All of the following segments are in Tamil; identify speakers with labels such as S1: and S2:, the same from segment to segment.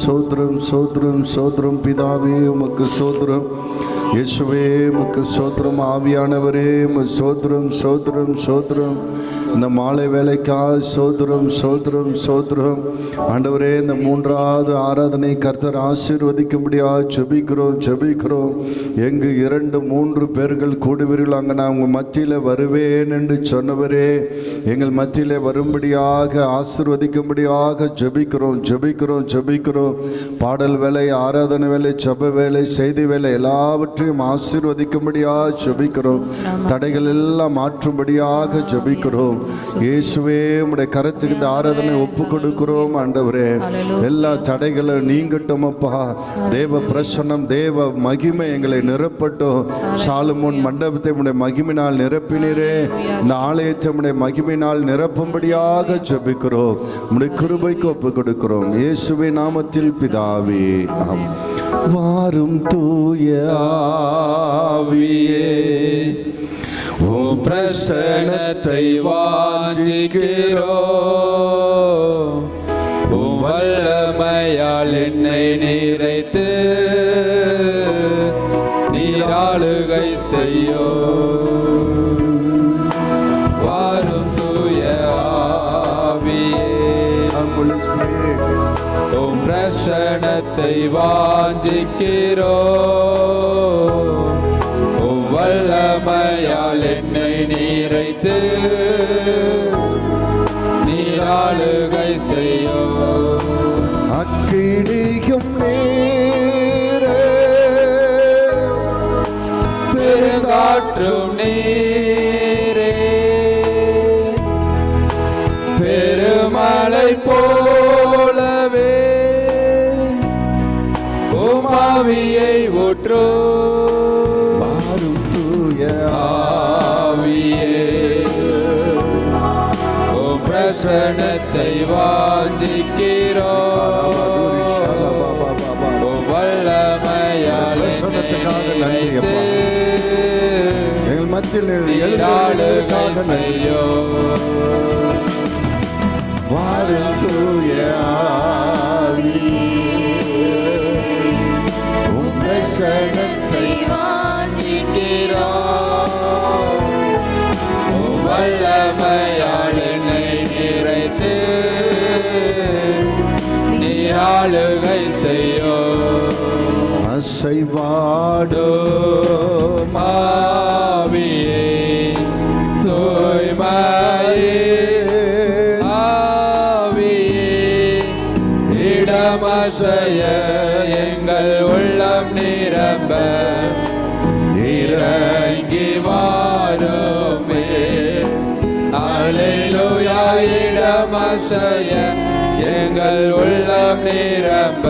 S1: சோத்ரம் சோத்ரம் சோத்ரம் பிதாவே உமக்கு சோத்ரம். இயேசுவே உமக்கு சோத்ரம். ஆவியானவரே சோத்ரம் சோத்ரம் சோத்ரம். இந்த மாலை வேலைக்காக சோத்ரம் சோத்ரம் சோத்ரம். ஆண்டவரே, இந்த மூன்றாவது ஆராதனை கர்த்தர் ஆசீர்வதிக்கும்படியாக செபிக்கிறோம் செபிக்கிறோம். எங்கு 2-3 பேர்கள் கூடுவீர்கள் அங்கே நான் உங்கள் மத்தியில் வருவேன் என்று சொன்னவரே, எங்கள் மத்தியில் வரும்படியாக ஆசீர்வதிக்கும்படியாக ஜெபிக்கிறோம் ஜெபிக்கிறோம் ஜெபிக்கிறோம். பாடல் வேலை, ஆராதனை வேலை, ஜெப வேலை, செய்தி வேலை எல்லாவற்றையும் ஆசீர்வதிக்கும்படியாக ஜெபிக்கிறோம். தடைகள் எல்லாம் மாற்றும்படியாக ஜெபிக்கிறோம். இயேசுவே, உம்முடைய கரத்துக்கு இந்த ஆராதனை ஒப்பு கொடுக்கிறோம். ஆண்டவரே, எல்லா தடைகளும் நீங்கட்டும் அப்பா. தேவ பிரசன்னம், தேவ மகிமை எங்களை நிரப்பட்டும். சாலமோன் மண்டபத்தை உம்முடைய மகிமையினால் நிரப்பினரே, இந்த ஆலயத்தை உம்முடைய மகிமையினால் நிரப்பும்படியாக ஜெபிக்கிறோம். உம்முடைய கிருபைக்கு ஒப்பு கொடுக்கிறோம். இயேசுவே நாமத்தில் பிதாவே, ஆமென். வாரும் தூய ஆவியே, உம் பிரசன்னத்தை வாஞ்சிக்கிறோம். உம் வல்லமையால் என்னை நிறைத்து நீராளுகை செய்யோ. வாரும் தூய ஆவியே, உம் பிரசன்னத்தை வாஞ்சிக்கிறோம். உம் வல்லமையால் என்னை நிறைத்து நீராளுகை செய்யோ. அக்கினியும் நீரே, பெருங்காற்றும் நீரே, பெருமழை போலவே உம் ஆவியை ஊற்றோ. பிரசன்னத்தை வாஞ்சிக்கிறோம். வல்லமையால் எங்கள் மத்தியில் நீராளுகை செய்யோ. வாரும் தூய ஆவியே, உம் பிரசன்னத்தை வாஞ்சிக்கிறோம். வல்லமையால் என்னை நிறைத்து நீராளுகை செய்யோ. அசைவாடும் ஆவியே, தூய்மையே ஆவியே, இடமசைய எங்கள் உள்ளம் நிரம்ப இறங்கி வாருமே. அல்லேலூயா. இடமசைய எங்கள் உள்ளம் நிரம்ப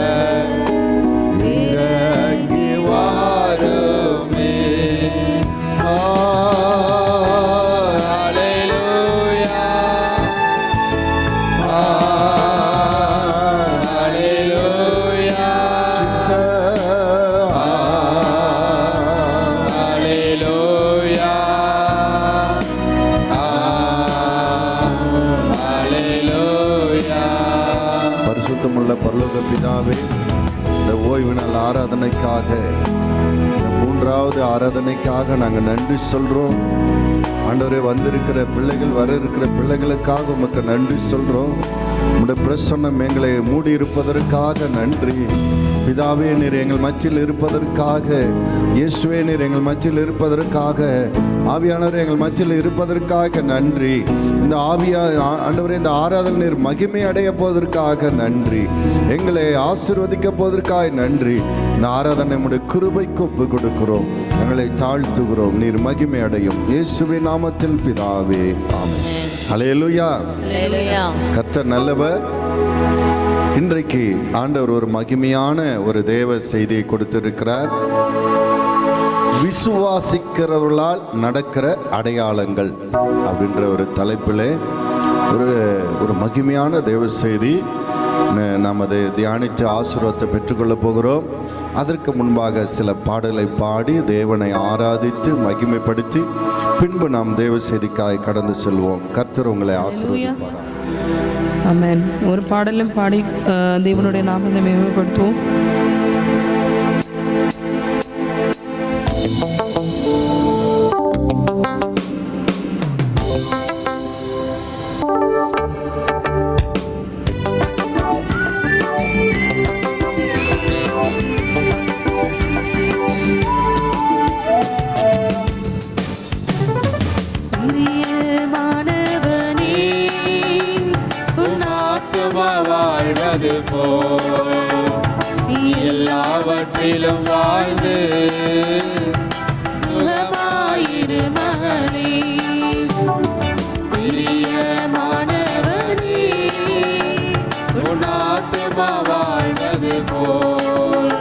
S1: இறங்கி வாருமே. அல்லேலூயா அல்லேலூயா அல்லேலூயா அல்லேலூயா. பரிசுத்தமுள்ள பரலோக பிதாவே, இந்த ஓய்வு நாள் ஆராதனைக்காக, இந்த மூன்றாவது ஆராதனைக்காக நாங்கள் நன்றி சொல்கிறோம். ஆண்டவரே, வந்திருக்கிற பிள்ளைகள், வர இருக்கிற பிள்ளைகளுக்காக உமக்கு நன்றி சொல்கிறோம். உம்முடைய பிரசன்னம் எங்களை மூடி இருப்பதற்காக நன்றி. பிதாவே, நீர் எங்கள் மத்தியில் இருப்பதற்காக, இயேசுவே நீர் எங்கள் மத்தியில் இருப்பதற்காக, ஆவியானவர் எங்கள் மத்தியில் இருப்பதற்காக நன்றி. இந்த ஆண்டவரே, இந்த ஆராதனை நீர் மகிமை அடைய போவதற்காக நன்றி. எங்களை ஆசீர்வதிக்க போவதற்காக நன்றி. இந்த ஆராதனை நம்முடைய கிருபைக்கு ஒப்பு கொடுக்கிறோம். எங்களை தாழ்த்துகிறோம். நீர் மகிமை அடையும். இயேசுவின் நாமத்தில் பிதாவே, ஆமென். அல்லேலூயா. கர்த்தர் நல்லவர். இன்றைக்கு ஆண்டவர் ஒரு மகிமையான ஒரு தேவ செய்தியை கொடுத்திருக்கிறார். விசுவாசிக்கிறவர்களால் நடக்கிற அடையாளங்கள் அப்படின்ற ஒரு தலைப்பில் ஒரு மகிமையான தேவ செய்தி நாம் அதை தியானித்து ஆசீர்வாதத்தை பெற்றுக்கொள்ள போகிறோம். அதற்கு முன்பாக சில பாடலை பாடி தேவனை ஆராதித்து மகிமைப்படுத்தி பின்பு நாம் தேவ செய்திக்காய் கடந்து செல்வோம். கர்த்தர் உங்களை ஆசீர்வதிப்பார்.
S2: ஆமென். ஒரு பாடலும் பாடி தேவனுடைய நாமத்தை மேம்படுத்துவோம்.
S3: வாழ்வது போல் எல்லாவற்றிலும் வாழ்ந்து சுகமாயிரு மகளே. பிரியமானவனே, உன் ஆத்துமா வாழ்வது போல்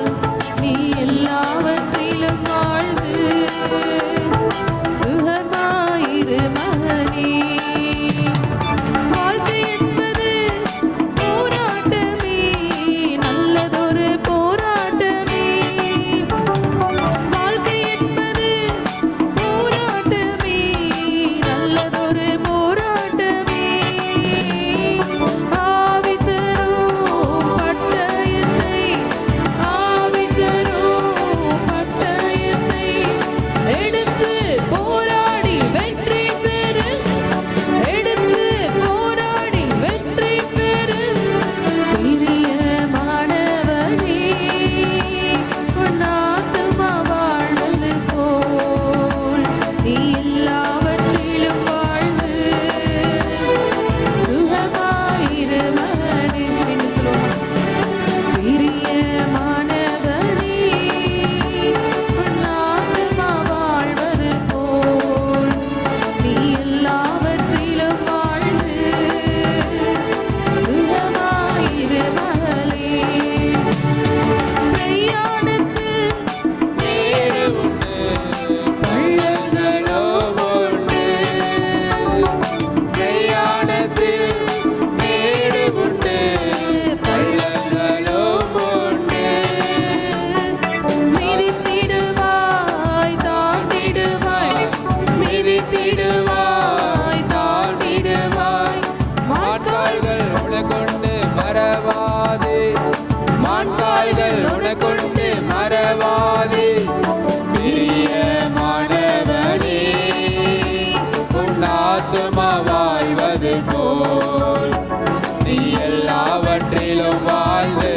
S3: நீ எல்லாவற்றிலும் வாழ்ந்து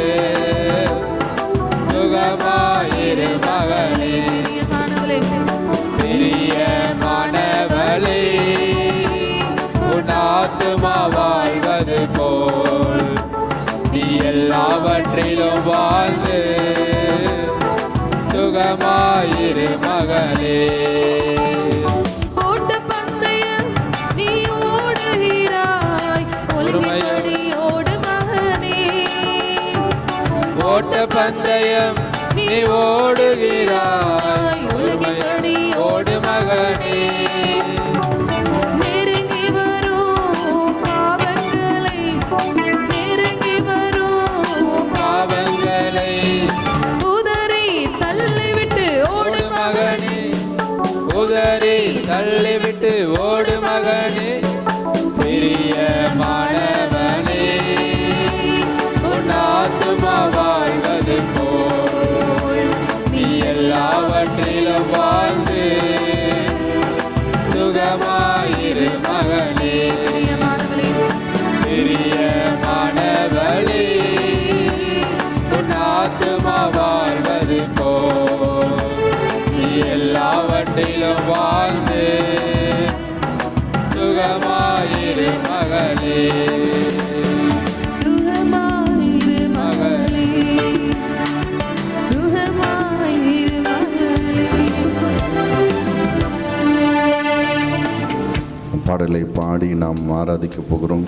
S3: சுகமாயிரு மகனே. பிரியமானவளே, உன் ஆத்துமா வாழ்வது போல் நீ எல்லாவற்றிலும் வாழ்ந்து சுகமாயிரு மகளே.
S2: ஓட்ட பந்தயம் நீ ஓடுகிறாய், ஒழுங்கின்படி ஓடு மகனே.
S3: ஓட்ட பந்தயம் நீ ஓடுகிறாய், ஒழுங்கின்படி ஓடு மகனே.
S2: நெருங்கி வரும் பாவங்களை, நெருங்கி வரும்
S3: பாவங்களை
S2: உதறி தள்ளிவிட்டு ஓடு மகனே.
S3: உதறி தள்ளிவிட்டு ஓடு மகனே. பிரியமானவனே, உன் ஆத்துமா வாழ்வது போல் நீ எல்லாவற்றிலும் வாழ்ந்து சுகமாயிரு மகனே. பிரியமானவளே, உன் ஆத்துமா வாழ்வது போல் நீ எல்லாவற்றிலும் வாழ்ந்து சுகமாயிரு மகளே.
S2: சுகமாயிரு மகளே, சுகமாயிரு மகளே.
S1: பாடலை பாடி நாம் ஆராதிக்க போகிறோம்.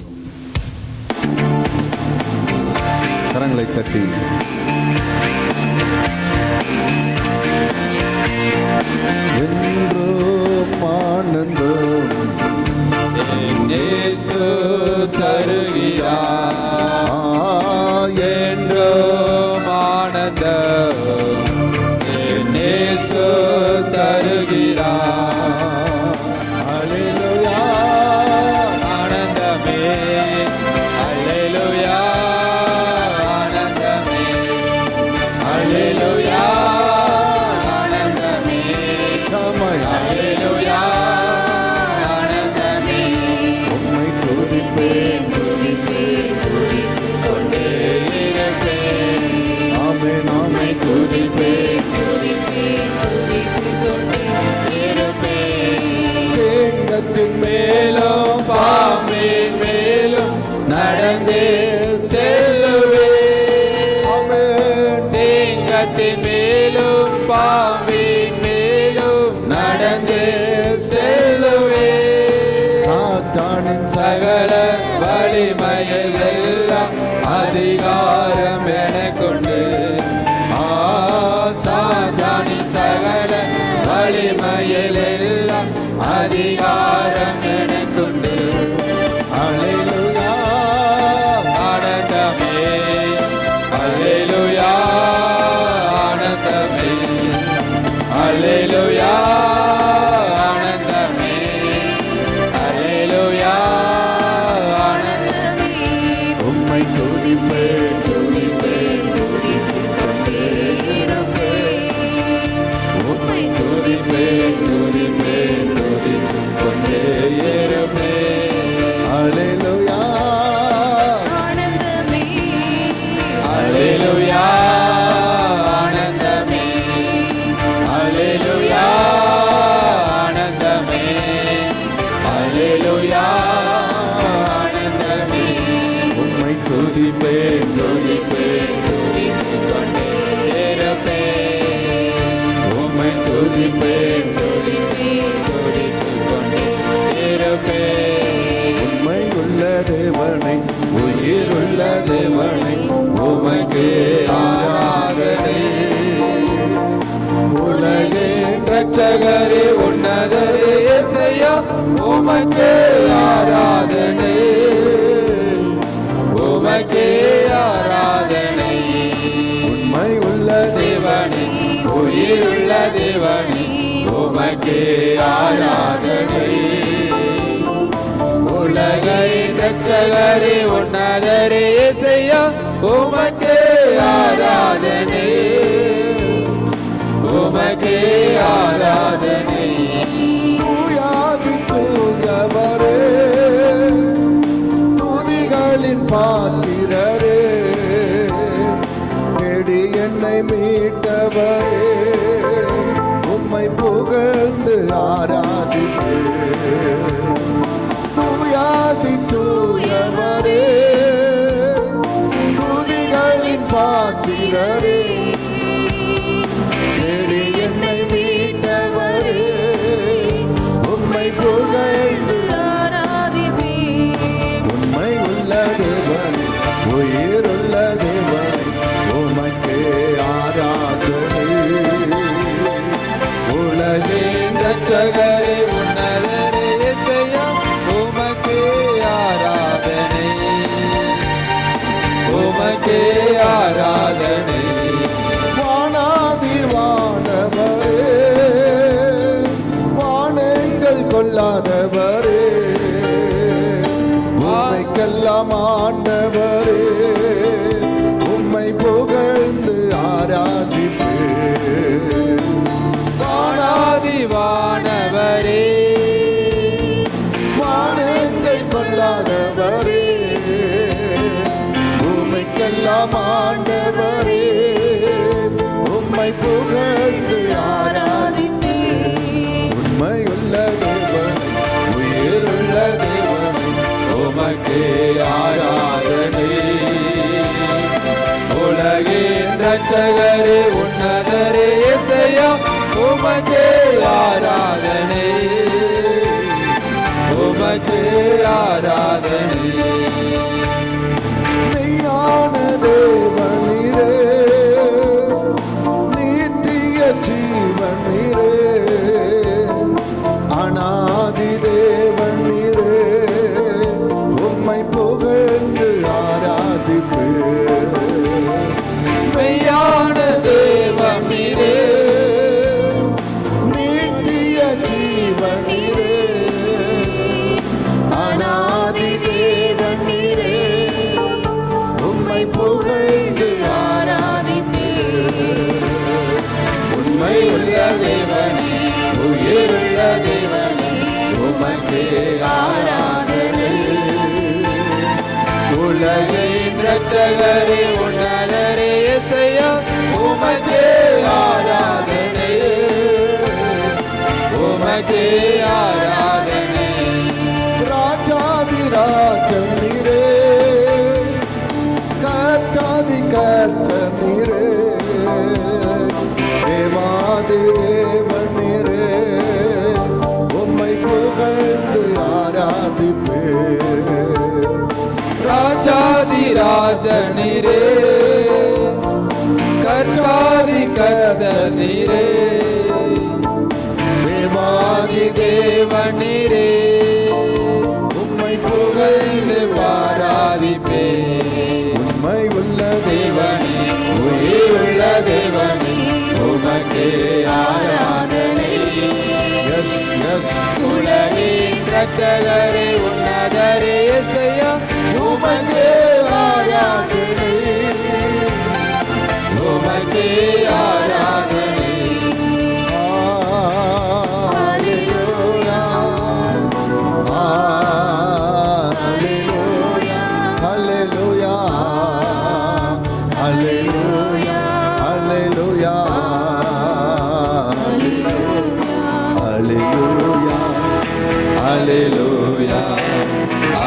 S1: கரங்களை தட்டி என்றோ ஆனந்தம்
S3: இயேசு தருகிறார், என்றோ ஆனந்தம் இயேசு தருகிறார்.
S1: ஹல்லேலூயா,
S3: ஆனந்தமே வலிமையில் எல்லாம் அதிகாரம் எனக்குண்டு. சாத்தானி சகல வலிமையில் எல்லாம் அதிகாரம் எனக்குண்டு.
S1: அல்லேலூயா
S3: ஆனந்தமே அல்லேலூயா ஆனந்தமே அல்லேலூயா ஆனந்தமே அல்லேலூயா ஆனந்தமே.
S1: உம்மை துதிப்பேன்
S2: துதிப்பேன் துதித்துக் கொண்டே இருப்பேன். உம்மை துதிப்பேன் துதிப்பேன் துதித்துக் கொண்டே இருப்பேன்.
S1: அல்லேலூயா
S2: ஆனந்தமே
S3: அல்லேலூயா ஆனந்தமே அல்லேலூயா ஆனந்தமே அல்லேலூயா ஆனந்தமே.
S1: உம்மை துதிப்பேன்
S3: துதிப்பேன் துதித்துக் கொண்டே இருப்பேன். உம்மை துதிப்பேன் துதிப்பேன் துதித்துக் கொண்டே இருப்பேன்.
S1: உண்மை உள்ள தேவனை உயிருள்ள தேவனை
S3: உமக்கு ஆராதனை. உலகின் இரட்சகரே உன்னதரே இயேசையா உமக்கு ஆராதனை. உமக்கு ஆராதனை.
S1: உண்மை உள்ள
S3: தேவனே உயிருள்ள தேவனே உமக்கு ஆராதனை. உலகின் இரட்சகரே உன்னதரே இயேசையா உமக்கு ஆராதனை. உமக்கு ஆராதனை.
S1: தூயாதி தூயவரே துதிகளின் பாத்திரரே தேடி என்னை மீட்டவரே உம்மை புகழ்ந்து ஆராதிப்பேன். தூயாதி தூயவரே துதிகளின் பாத்திரரே தேடி என்னை மீட்டவரே உம்மை புகழ்ந்து
S2: ஆராதிப்பேன்.
S1: உண்மை உள்ள தேவன் உயிருள்ள தேவன் உமக்கே ஆராதனை. உலகின்
S3: இரட்சகரே உன்னதரே இயேசையா உமக்கு ஆராதனை. உமக்கு ஆராதனை.
S1: வானாதி வானவரே வானங்கள் கொள்ளாதவரே உம்மைக்கெல்லாம் ஆண்டவரே உம்மை புகழ்ந்து ஆராதிப்பேன்.
S3: வானாதி வானவரே
S1: வானங்கள் கொள்ளாதவரே உம்மைக்கெல்லாம் ஆண்டவரே உம்மை புகழ்ந்து
S2: ஆராதிப்பேன்.
S1: உண்மையுள்ள தேவன் உயிருள்ள தேவன்
S3: உமக்கு ஆராதனை. உலகின் இரட்சகரே உன்னதரே இயேசையா உமக்கு ஆராதனை. உமக்கு ஆராதனை.
S1: மெய்யான தேவனீரே நித்திய ஜீவனீரே அநாதி தேவனீரே உம்மை புகழ்ந்து ஆராதிப்பேன்.
S3: மெய்யான தேவன் நீரே.
S1: நித்திய ஜீவனீரே அநாதி தேவனீரே உம்மை புகழ்ந்து
S2: ஆராதிப்பேன்.
S3: உண்மை உள்ள தேவனே உயிருள்ள தேவனே உமக்கு ஆராதனை. உலகின் இரட்சகரே உன்னதரே இயேசையா உமக்கு ஆராதனை. உமக்கு ஆராதனை.
S1: ராஜாதி ராஜனீரே கர்த்தாதி கர்த்தனீரே தேவாதி தேவனீரே உம்மை புகழ்ந்து ஆராதிப்பேன்.
S3: ராஜனிரே கர்த்தாதி கர்த்தர் நீரே தேவாதி தேவனிரே உம்மை புகழ்ந்து ஆராதிப்பே
S1: உண்மை உள்ள
S3: தேவனே உயிருள்ள தேவனே உமக்கே ஆராதனை
S1: எஸ் எஸ்
S3: உலகின் ரட்சகரே உன்னதரே இயேசையா உமக்கே ஆராதனை உமக்கே ஆராதனை
S1: ஹalleluya ஹalleluya ஹalleluya ஹalleluya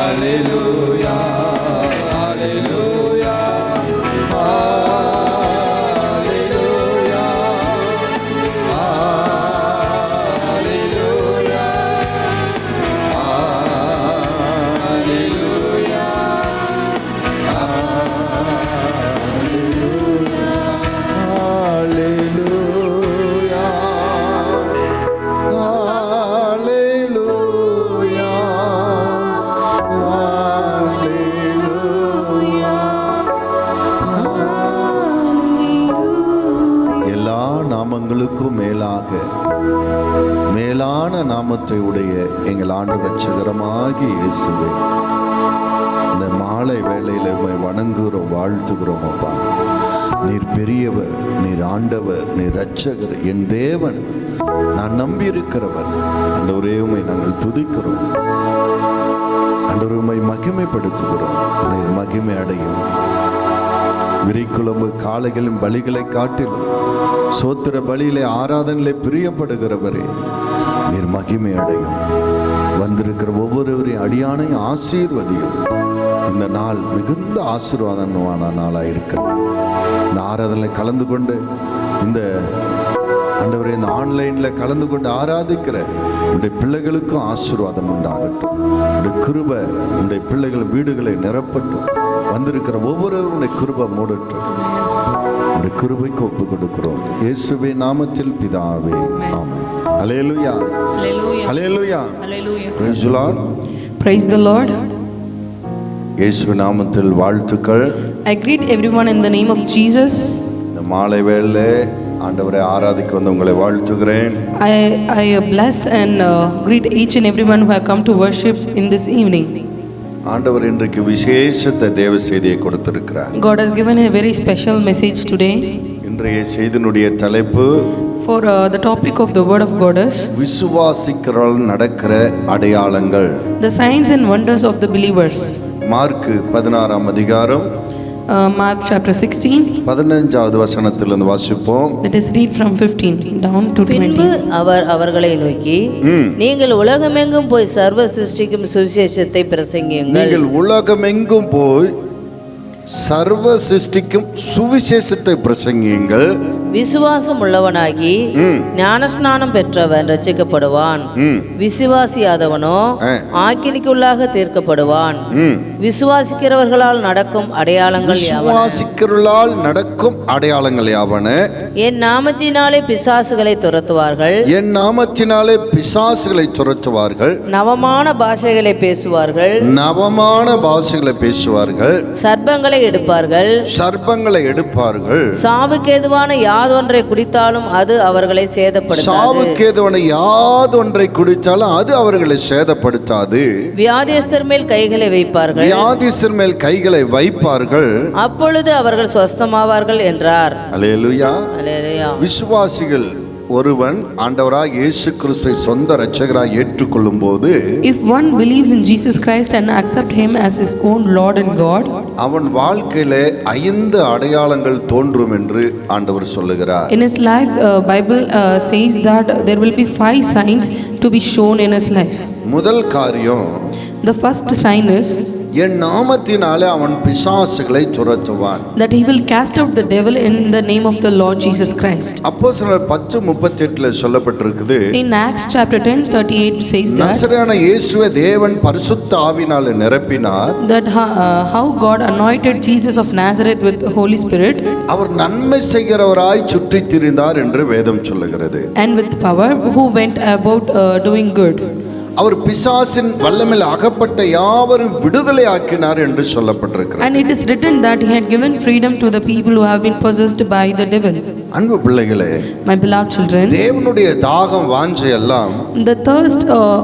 S1: ஹalleluya ஹalleluya
S3: Hallelujah, hallelujah, hallelujah,
S1: எல்லா நாமங்களுக்கும் மேலாக மேலான நாமத்தை உடைய எங்கள் ஆண்டு ரட்சகரமாகி இயேசுவே, இந்த மாலை வேளையில உம்மை வணங்குகிறோம், வாழ்த்துகிறோம். அப்பா, நீர் பெரியவர், நீர் ஆண்டவர், நீர் ரட்சகர், என் தேவன், நான் நம்பியிருக்கிறவர். ஆண்டவரே, உம்மை நாங்கள் துதிக்கிறோம். ஆண்டவரே, உம்மை மகிமைப்படுத்துகிறோம். நீர் மகிமை அடையும். விரிக்குழம்பு காளைகளின் பலிகளை காட்டிலும் சோத்திர பலியிலே ஆராதனையிலே பிரியப்படுகிறவரே, நீர் மகிமை அடையும். வந்திருக்கிற ஒவ்வொருவரையும் அடியானையும் ஆசீர்வதியும். இந்த நாள் மிகுந்த ஆசீர்வாதமான நாளாக இருக்கிறது. இந்த ஆராதனையில் கலந்து கொண்டு இந்த ஆண்டவரே இந்த ஆன்லைனில் கலந்து கொண்டு ஆராதிக்கிற உடைய பிள்ளைகளுக்கும் ஆசீர்வாதம் உண்டாகட்டும். உடைய கிருபை உடைய பிள்ளைகள் வீடுகளை நிரப்பட்டும். வந்திருக்கிற ஒவ்வொருவருடைய கிருபை மூடட்டும். உடைய கிருபைக்கு ஒப்பு கொடுக்கிறோம் இயேசுவே நாமத்தில் பிதாவே, ஆமென். ஹல்லேலூயா,
S2: Hallelujah.
S1: Hallelujah,
S2: Hallelujah.
S1: Praise the Lord.
S2: Praise the Lord.
S1: இயேசு நாமத்தில் வாழ்த்துக்கள்.
S2: I greet everyone in the name of Jesus.
S1: இந்த மாலை வேளையிலே ஆண்டவரை ஆராதிக்க வந்து உங்களை வாழ்த்துகிறேன்.
S2: I bless and greet each and everyone who have come to worship in this evening.
S1: ஆண்டவர் இன்றைக்கு விசேஷத்தை தேவ செய்தியை கொடுத்திருக்கிறார்.
S2: God has given a very special message today.
S1: இன்றைய செய்தியினுடைய தலைப்பு
S2: For the topic of the word of God is
S1: விசுவாசிக்கிறவர்கள் நடக்கிற அடையாளங்கள்.
S2: the signs and wonders of the believers.
S1: Mark 16ஆம் அதிகாரம்
S2: Mark chapter 16.
S1: 15வது வசனத்திலிருந்து வாசிப்போம்.
S2: Let us read from 15 down to 20.
S4: பின்பு அவர் அவர்களை நோக்கி, நீங்கள் உலகமெங்கும் போய் சர்வ சிருஷ்டிக்கும் சுவிசேஷத்தை பிரசங்கியுங்கள்.
S1: நீங்கள் உலகமெங்கும் போய் சர்வ சிருஷ்டிக்கும் சுவிசேஷத்தை பிரசங்கியுங்கள்.
S4: விசுவாசம் உள்ளவனாகி ஞானஸ்நானம் பெற்றவன் ரட்சிக்கப்படுவான். விசுவாசியாதவனோ ஆக்கினிக்குள்ளாக தீர்க்கப்படுவான். விசுவாசிக்கிறவர்களால் நடக்கும் அடையாளங்கள்
S1: விசுவாசிக்கிறவர்களால் நடக்கும் அடையாளங்கள் யாவன?
S4: என் நாமத்தினாலே பிசாசுகளை துரத்துவார்கள்.
S1: என் நாமத்தினாலே பிசாசுகளை துரத்துவார்கள்.
S4: நவமான பாஷைகளை பேசுவார்கள்.
S1: நவமான பாஷைகளை பேசுவார்கள்.
S4: சர்ப்பங்களை எடுப்பார்கள்.
S1: சர்ப்பங்களை எடுப்பார்கள்.
S4: சாவுக்கேதுவான யாதொன்றை குடித்தாலும் அது அவர்களை சேதப்படுத்தாது.
S1: சாவுக்கேதுவான யாதொன்றை குடித்தாலும் அது அவர்களை சேதப்படுத்தாது.
S4: வியாதியஸ்தர் மேல் கைகளை வைப்பார்கள்.
S1: வியாதியஸ்தர் மேல் கைகளை வைப்பார்கள்.
S4: அப்பொழுது அவர்கள் சுஸ்தமாவார்கள் என்றார்.
S1: அல்லேலூயா.
S4: அல்லேலூயா.
S1: விசுவாசிகள் ஒருவன் ஆண்டவராக இயேசு கிறிஸ்துவை சொந்த இரட்சகராக ஏற்றுக்கொள்ளும் போது,
S2: If one believes in Jesus Christ and accept him as his own Lord and God,
S1: அவன் வாழ்க்கையிலே 5 அடையாளங்கள் தோன்றும் என்று ஆண்டவர் சொல்லுகிறார்.
S2: in his life Bible says that there will be 5 signs to be shown in his life.
S1: முதல் காரியம்,
S2: The first sign is
S1: என் நாமத்தினாலே அவன் பிசாசுகளை துரத்துவான்.
S2: that he will cast out the devil in the name of the Lord Jesus Christ.
S1: அப்போஸ்தலர் 10:38 சொல்லப்பட்டிருக்குது.
S2: In Acts chapter 10:38 says that
S1: நசரேயனான இயேசுவை தேவன் பரிசுத்த ஆவியினாலே நிரப்பினார்.
S2: that how God anointed Jesus of Nazareth with the Holy Spirit
S1: அவர் நன்மை செய்கிறவராய் சுற்றித் திரிந்தார் என்று வேதம் சொல்லுகிறது.
S2: and with power, who went about doing good.
S1: அவர் பிசாசின் வல்லமையில் அகப்பட்ட யாவரும் விடுதலை ஆக்கினார் என்று சொல்லப்பட்டிருக்கிறது.
S2: And it is written that he had given freedom to the people who have been possessed by the devil.
S1: அன்பு பிள்ளைகளே,
S2: My beloved children,
S1: தேவனுடைய தாகம் வாஞ்சை எல்லாம்
S2: the thirst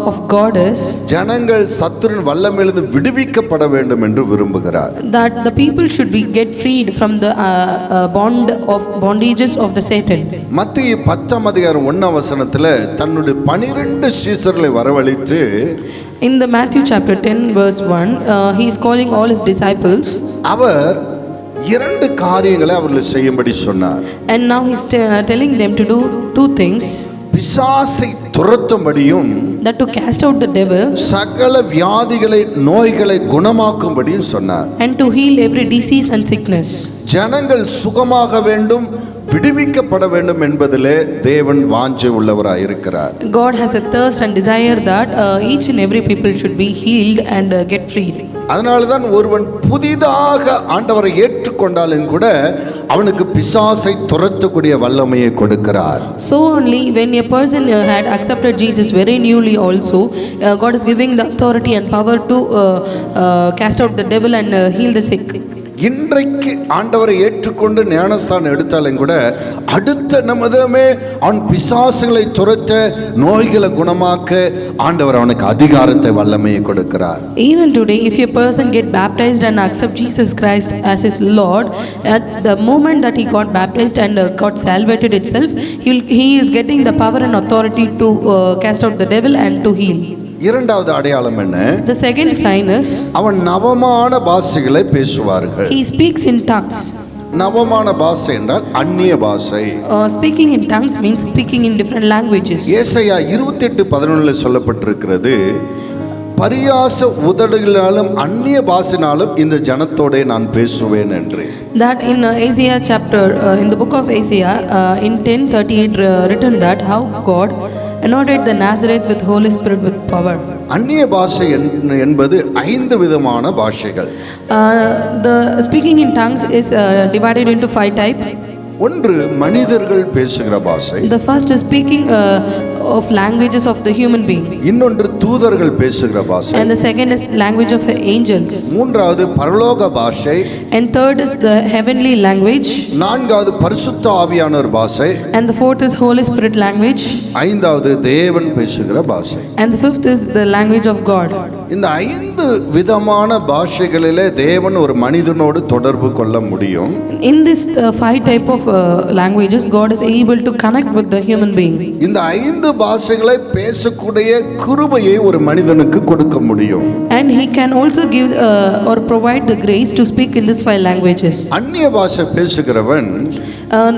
S2: of God is
S1: ஜனங்கள் சத்துருவின் வல்லமையிலிருந்து விடுவிக்கப்பட வேண்டும் என்று விரும்புகிறார்.
S2: that the people should be get freed from the bondages of the Satan.
S1: மத்தேயு 10:1 தன்னுடைய 12 சீசர்களை வரவழைத்து
S2: In the Matthew chapter 10 verse 1, he is calling all his disciples.
S1: அவர் 2 காரியங்களை அவர்கள் செய்யும்படி சொன்னார்.
S2: And now he's telling them to do 2 things.
S1: பிசாசை துரத்தும்படியும்
S2: That to cast out the devil
S1: சகல வியாதிகளை நோய்களை குணமாக்கும்படியும் சொன்னார்.
S2: and to heal every disease and sickness.
S1: ஜனங்கள் சுகமாக வேண்டும், விடுவிக்கப்பட வேண்டும் என்பதிலே தேவன் வாஞ்சை உள்ளவராய் இருக்கிறார்.
S2: God has a thirst and desire that each and every people should be healed and get freed.
S1: அதனால்தான் ஒருவன் புதிதாக ஆண்டவரை ஏற்றுக்கொண்டாலும் கூட அவனுக்கு பிசாசை துரத்தக்கூடிய வல்லமையை கொடுக்கிறார்.
S2: So only when a person had accepted Jesus very newly also, God is giving the authority and power to cast out the devil and heal the sick.
S1: இன்றைக்கு ஆண்டவரை ஏற்றுக்கொண்டு ஞானஸ்தானம் எடுத்தாலும் கூட அடுத்த நிமிடமே அவன் பிசாசுகளை துரத்த, நோய்களை குணமாக்க ஆண்டவர் அவனுக்கு அதிகாரத்தை வல்லமையை கொடுக்கிறார்.
S2: Even today, if a person get baptized and accept Jesus Christ as his Lord, at the moment that he got baptized and got salvated itself, he is getting the power and authority to cast out the devil and to heal.
S1: இரண்டாவது அடையாளம் என்ன?
S2: The second sign is
S1: அவன் நவமான பாஷைகளை பேசுவார்கள்.
S2: he speaks in tongues.
S1: நவமான பாஷை என்றால் அந்நிய பாஷை.
S2: Speaking in tongues means speaking in different languages.
S1: ஏசாயா 28:11 சொல்லப்பட்டிருக்கிறது, பரியாச உதடுகளாலும் அந்நிய பாஷையினாலும் இந்த ஜனத்தோடே நான் பேசுவேன் என்று.
S2: That in Isaiah chapter, in the book of Isaiah, in 10:38 written that how God anointed the Nazareth with Holy Spirit with power.
S1: அந்நிய பாஷை என்பது 5 விதமான பாஷைகள்.
S2: The speaking in tongues is divided into 5 types.
S1: ஒன்று மனிதர்கள் பேசுகிற பாஷை.
S2: The first is speaking of languages of the human being.
S1: இன்னொன்று தூதர்கள் பேசுகிற பாஷை.
S2: And the second is language of angels.
S1: மூன்றாவது பரலோக பாஷை.
S2: And third is the heavenly language.
S1: நான்காவது பரிசுத்த ஆவியானவர் பாஷை.
S2: And the fourth is Holy Spirit language.
S1: ஐந்தாவது தேவன் பேசுகிற பாஷை.
S2: And the fifth is the language of God.
S1: இந்த 5 விதமான பாஷைகளிலே தேவன் ஒரு மனிதனோடு தொடர்பு கொள்ள முடியும்.
S2: In this 5 type of languages, God is able to connect with the human being.
S1: இந்த 5 பாஷைகளை பேசக்கூடிய கிருபையை ஒரு மனிதனுக்கு கொடுக்க முடியும்.
S2: And he can also give or provide the grace to speak in these 5 languages.
S1: அந்நிய பாஷை பேசுகிறவன்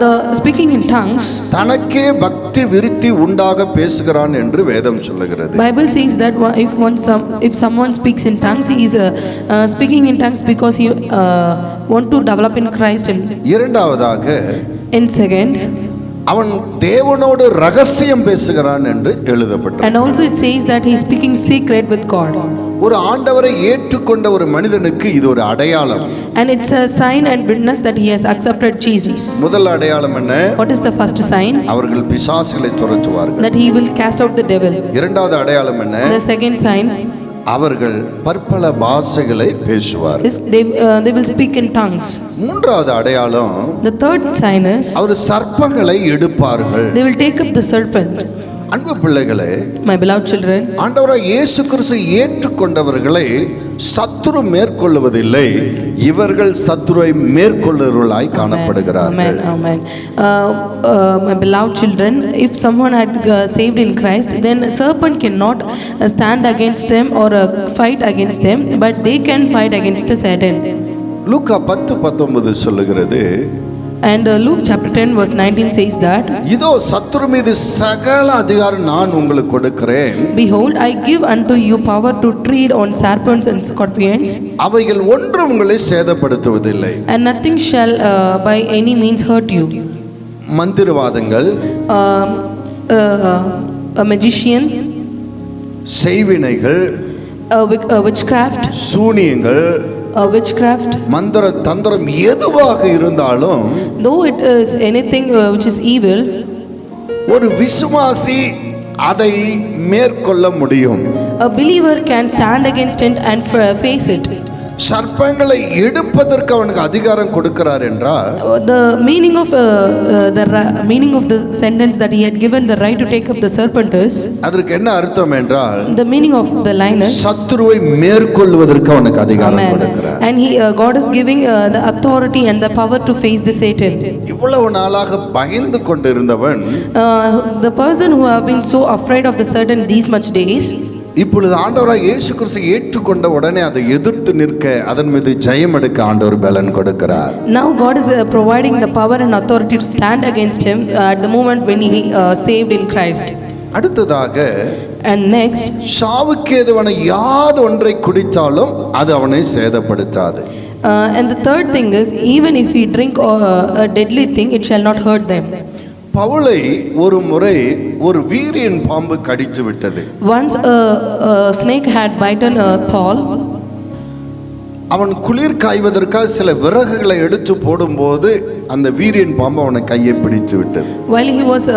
S2: The speaking in tongues,
S1: தனக்கே பக்தி விருத்தி உண்டாக பேசுகிறான் என்று வேதம் சொல்லுகிறது.
S2: Bible says that if someone speaks in tongues, he is speaking in tongues because he want to develop in Christ.
S1: இரண்டாவதாக
S2: In second,
S1: அவன் தேவனோடு ரகசியம் பேசுகிறான் என்று எழுதப்பட்டது.
S2: and also it says that he is speaking secret with God.
S1: ஒரு ஆண்டவரை ஏற்றுக்கொண்ட ஒரு மனிதனுக்கு இது ஒரு அடையாளம்.
S2: And it's a sign and witness that he has accepted Jesus.
S1: முதல் அடையாளம் என்ன?
S2: What is the first sign?
S1: அவர்கள் பிசாசுகளை துரத்துவார்கள்.
S2: That he will cast out the devil.
S1: இரண்டாவது அடையாளம் என்ன?
S2: The second sign
S1: அவர்கள் பற்பல பாஷைகளை பேசுவார்கள்.
S2: is they will speak in tongues.
S1: மூன்றாவது அடையாளம்,
S2: The third sign is
S1: அவர் சர்ப்பங்களை எடுப்பார்கள்.
S2: they will take up the serpent.
S1: அன்பு பிள்ளைகளே,
S2: My beloved children,
S1: ஆண்டவராய் இயேசு கிறிஸ்து ஏற்றுக்கொண்டவர்களை சத்துரு மேற்கொள்வதில்லை, இவர்கள் சத்துருவை மேற்கொள்ளுவர்களாய் காணப்படுகிறார்கள்.
S2: Amen. My beloved children, if someone had saved in Christ, then a serpent cannot stand against them or fight against them, but they can fight against the Satan.
S1: லூக்கா 10:19 சொல்லுகிறது,
S2: And Luke chapter 10 verse 19 says that,
S1: இதோ சத்துரு மீது சகல அதிகாரம் நான் உங்களுக்கு கொடுக்கிறேன்,
S2: behold, I give unto you power to tread on serpents and scorpions,
S1: அவைகள் ஒன்றும் உங்களை சேதப்படுத்துவதில்லை.
S2: and nothing shall by any means hurt you.
S1: மந்திரவாதங்கள்,
S2: A magician,
S1: செய்வினைகள்,
S2: witchcraft,
S1: சூனியங்கள்,
S2: witchcraft,
S1: மந்திர தந்திரம் எதுவாக இருந்தாலும்
S2: though it is anything which is evil,
S1: ஒரு விசுவாசி அதை மேற்கொள்ள முடியும்.
S2: a believer can stand against it and face it.
S1: சர்ப்பங்களை எடுப்பதற்கு அவனுக்கு அதிகாரம் கொடுக்கிறார் என்றால்,
S2: The meaning of meaning of the sentence that he had given the right to take up the serpent is,
S1: அதற்கு என்ன அர்த்தம் என்றால்,
S2: the meaning of the line is,
S1: சத்துருவை மேற்கொள்வதற்கு அவனுக்கு அதிகாரம்
S2: Amen.
S1: கொடுக்கிறார்.
S2: And God is giving the authority and the power to face the Satan.
S1: இவ்வளவு நாளாக பயந்து கொண்டிருந்தவன்
S2: The person who have been so afraid of the Satan these much days,
S1: இப்பொழுது ஆண்டவராக இயேசு கிறிஸ்து ஏற்றுக்கொண்ட உடனே அதை எதிர்த்து நிற்க, அதன் மீது ஜெயம் எடுக்க ஆண்டவர் பலன் கொடுக்கிறார்.
S2: now God is providing the power and authority to stand against him at the moment when he saved in Christ.
S1: அடுத்ததாக,
S2: And next,
S1: சாவுக்கேதுவான யாது ஒன்றை குடித்தாலும் அது அவனை சேதப்படுத்தாது.
S2: and the third thing is, even if he drink a deadly thing, it shall not hurt them.
S1: பவுலை ஒரு முறை ஒரு வீரியன் பாம்பு கடித்து விட்டது.
S2: Once a snake had bitten Paul.
S1: அவன் குளிர் காய்வதற்காக சில விறகுகளை எடுத்து போடும்போது அந்த வீரியன் பாம்பு அவனை கையை பிடித்து விட்டது.
S2: While he was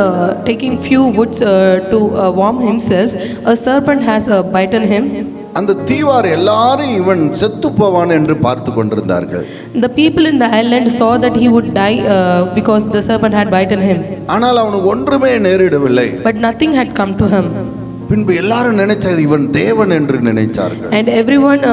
S2: taking few woods to warm himself, a serpent has bitten him.
S1: அந்த தீவார் எல்லாரும் இவன் செத்து போவான் என்று பார்த்து கொண்டிருந்தார்கள்.
S2: The people in the island saw that he would die because the serpent had bitten him.
S1: ஆனால் அவனுக்கு ஒன்றுமே நேரிடவில்லை.
S2: But nothing had come to him.
S1: பின்பு எல்லாரும் நினைச்சார் இவன் தேவன் என்று நினைத்தார்கள்.
S2: And everyone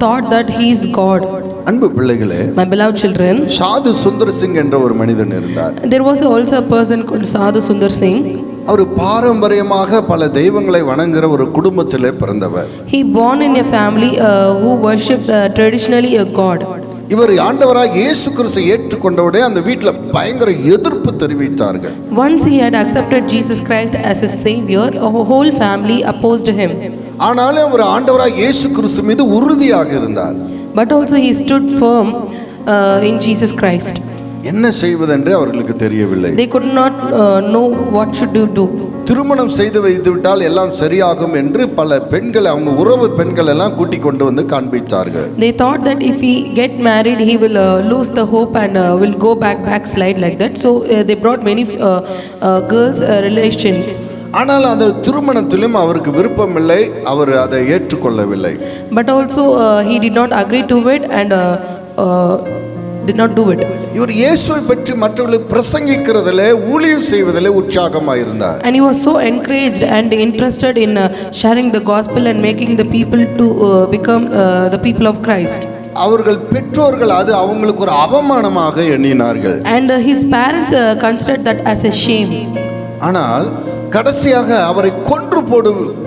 S2: thought that he is God.
S1: அன்பு பிள்ளைகளே,
S2: My beloved children,
S1: சாது சுந்தர் சிங் என்ற ஒரு மனிதன் இருந்தார்.
S2: there was also a person called Sadhu Sundar Singh.
S1: அவர் பாரம்பரியமாக பல தெய்வங்களை வணங்குகிற ஒரு குடும்பத்திலே பிறந்தவர்.
S2: He born in a family who worshipped traditionally a god.
S1: இவர் ஆண்டவராக இயேசு கிறிஸ்துவை ஏற்றுக்கொண்டவுடனே அந்த வீட்டில் பயங்கர எதிர்ப்பு தெரிவித்தார்கள்.
S2: Once he had accepted Jesus Christ as his savior, a whole family opposed him.
S1: ஆனாலும் அவர் ஆண்டவராக இயேசு கிறிஸ்து மீது உறுதியாக இருந்தார்.
S2: But also he stood firm in Jesus Christ.
S1: என்ன செய்வதென்று அவர்களுக்கு தெரியவில்லை.
S2: They could not know what should do.
S1: திருமணம் செய்து வைத்து விட்டால் எல்லாம் சரியாகும் என்று பல பெண்கள், அவங்க உறவு பெண்கள் எல்லாம் கூட்டிக் கொண்டு வந்து காண்பித்தார்கள்.
S2: They thought that if he get married, he will lose the hope and will go backslide like that. So they brought many girls relations.
S1: ஆனால் அந்த திருமணத்திலும் அவருக்கு விருப்பமில்லை, அவர் அதை ஏற்றுக்கொள்ளவில்லை.
S2: But also he did not agree to it and did not do it.
S1: இவர் இயேசுவை பற்றி மற்றவர்களுக்கு பிரசங்கிக்கிறதிலே, ஊழியம் செய்வதிலே உற்சாகமாக இருந்தார்.
S2: And he was so encouraged and interested in sharing the gospel and making the people to become the people of Christ.
S1: அவர்கள் பெற்றோர்கள் அது அவங்களுக்கு ஒரு அவமானமாக எண்ணினார்கள்.
S2: And his parents considered that as a shame.
S1: ஆனால் கடைசியாக அவரை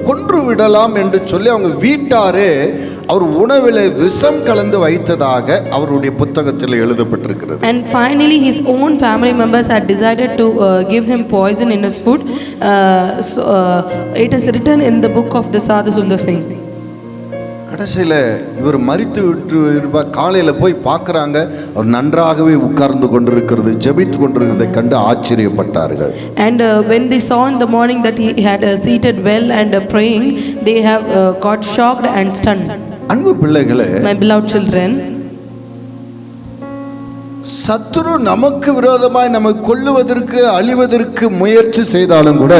S1: கொன்று விடலாம் என்று சொல்லி அவங்க வீட்டாரே அவர் உணவிலே விஷம் கலந்து வைத்ததாக அவருடைய புத்தகத்தில் எழுதப்பட்டிருக்கிறது.
S2: And finally his own family members had decided to give him poison in his food. It is written in the book of the Sadhu Sundar Singh.
S1: கடைசியில் இவர் மரித்து விட்டு காலையில் போய் பார்க்குறாங்க, அவர் நன்றாகவே உட்கார்ந்து கொண்டிருக்கிறது, ஜெபித்து கொண்டிருக்கிறதை கண்டு ஆச்சரியப்பட்டார்கள்.
S2: And when they saw in the morning that he had seated well and praying, they have got shocked and stunned.
S1: அன்பு பிள்ளைகளே,
S2: My beloved children,
S1: சத்துரு நமக்கு விரோதமாய் நம்மை கொல்லுவதற்கு அழிவதற்கு முயற்சி செய்தாலும் கூட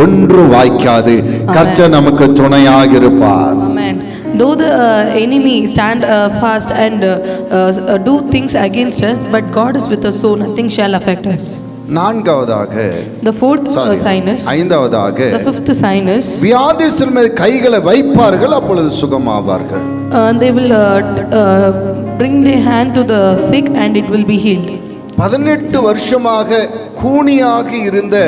S1: ஒன்று வாய்க்காது. கர்த்தர் நமக்கு துணையாக இருப்பார்.
S2: Amen. Though the enemy stand fast and do things against us, but God is with us, so nothing shall affect us.
S1: நான்காவதாக,
S2: The fourth sign is,
S1: ஐந்தாவதாக,
S2: the fifth sign is,
S1: வியாதிஸ்தர் மேல் கைகளை வைப்பார்கள், அப்பொழுது சுகமாவார்கள்.
S2: They will bring their hand to the sick and it will be healed.
S1: 18 வருஷமாக கூனியாக இருந்த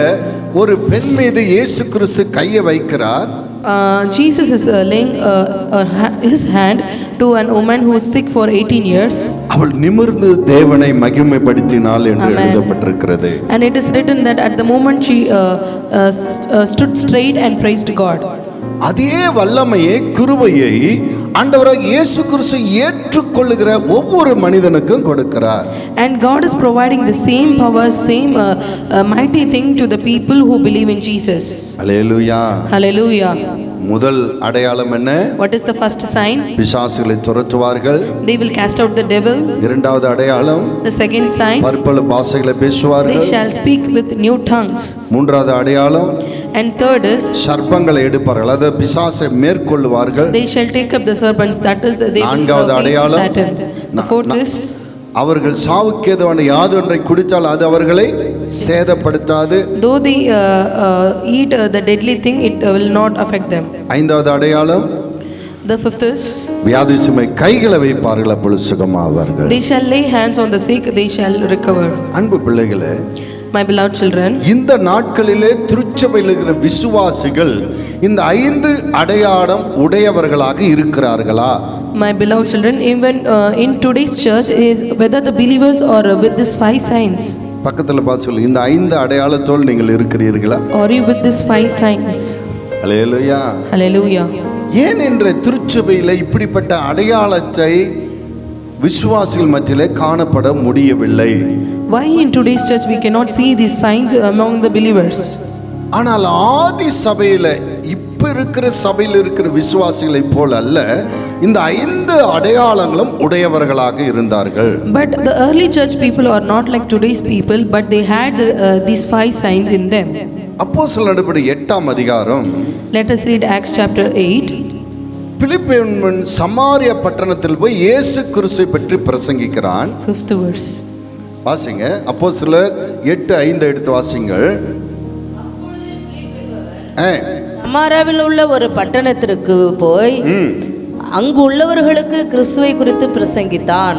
S1: ஒரு பெண் மீது இயேசு கிறிஸ்து கையை வைக்கிறார்.
S2: Jesus is laying his hand to an woman who is sick for 18 years.
S1: அவள் நிமிர்ந்து தேவனை மகிமைப்படுத்தினாள் என்று
S2: Amen.
S1: எழுதப்பட்டிருக்கிறது.
S2: And it is written that at the moment she stood straight and praised God.
S1: அதே வல்லமையை கிருபையை ஆண்டவராகிய இயேசு கிறிஸ்து ஏற்றுக்கொள்ளுகிற ஒவ்வொரு மனிதனுக்கும் கொடுக்கிறார்.
S2: And God is providing the same power, same mighty thing to the people who believe in Jesus.
S1: Hallelujah.
S2: Hallelujah.
S1: முதல் அடையாளம் என்ன?
S2: What is the first sign?
S1: பிசாசுகளை துரத்துவார்கள்.
S2: They will cast out the devil.
S1: இரண்டாவது அடையாளம்,
S2: The second sign,
S1: பற்பல பாஷைகளை
S2: they
S1: பேசுவார்கள்.
S2: shall speak with new tongues.
S1: மூன்றாவது அடையாளம்,
S2: And third is,
S1: சர்ப்பங்களை எடுப்பார்கள், அதாவது பிசாசை மேற்கொள்ளுவார்கள்.
S2: they shall take up the serpents, that is, they will
S1: நான்காவது
S2: face
S1: அடையாளம்,
S2: Satan. The fourth is,
S1: அவர்கள் சாவுக்கேதுவான யாதொன்றை குடித்தால் அது அவர்களை சேதப்படுத்தாது.
S2: though they eat the deadly thing, it will not affect them.
S1: ஐந்தாவது அடையாளம்,
S2: The fifth is,
S1: வியாதிசுமை கைகளை வைப்பார்கள், அப்பொழுது சுகமாவார்கள்.
S2: they shall lay hands on the sick, they shall recover.
S1: அன்பு பிள்ளைகளே,
S2: My beloved children,
S1: இந்த நாட்களிலே திருச்சபையில் இருக்கிற விசுவாசிகள் இந்த 5 அடையாளம் உடையவர்களாக இருக்கிறார்களா?
S2: my beloved children, even in today's church is whether the believers are with these 5 signs.
S1: பக்கத்துல பார்த்து சொல்லு, இந்த 5 அடையாளத்தோடு நீங்கள் இருக்கிறீர்களா?
S2: Are you with these 5 signs?
S1: Hallelujah.
S2: Hallelujah.
S1: ஏன் என்ற திருச்சபையில் இப்படிப்பட்ட அடையாளத்தை விசுவாசிகள் மத்தியிலே காணப்பட முடியவில்லை?
S2: Why in today's church we cannot see these signs among the believers?
S1: ஆனால் ஆதி சபையில இப்ப இருக்கிற சபையில் இருக்கிற விசுவாசிகளை போல அல்ல, இந்த 5 அடையாளங்களும் உடையவர்களாக இருந்தார்கள்.
S2: But the early church people are not like today's people, but they had these 5 signs in them.
S1: அப்போஸ்தலர் நடபடி 8ஆம் அதிகாரம்,
S2: Let us read Acts chapter 8.
S1: பிலிப்பியன் சமாரியா பட்டணத்தில் போய் இயேசு கிறிஸ்துவை பற்றி பிரசங்கிக்கிறான்.
S2: 5th verse.
S1: வாசிங்க, அப்போஸ்தலர் 8:5 எடுத்து வாசிங்கள்.
S4: சமாராவில் உள்ள ஒரு பட்டணத்திற்கு போய் அங்கு உள்ளவர்களுக்கு கிறிஸ்துவை குறித்து பிரசங்கித்தான்.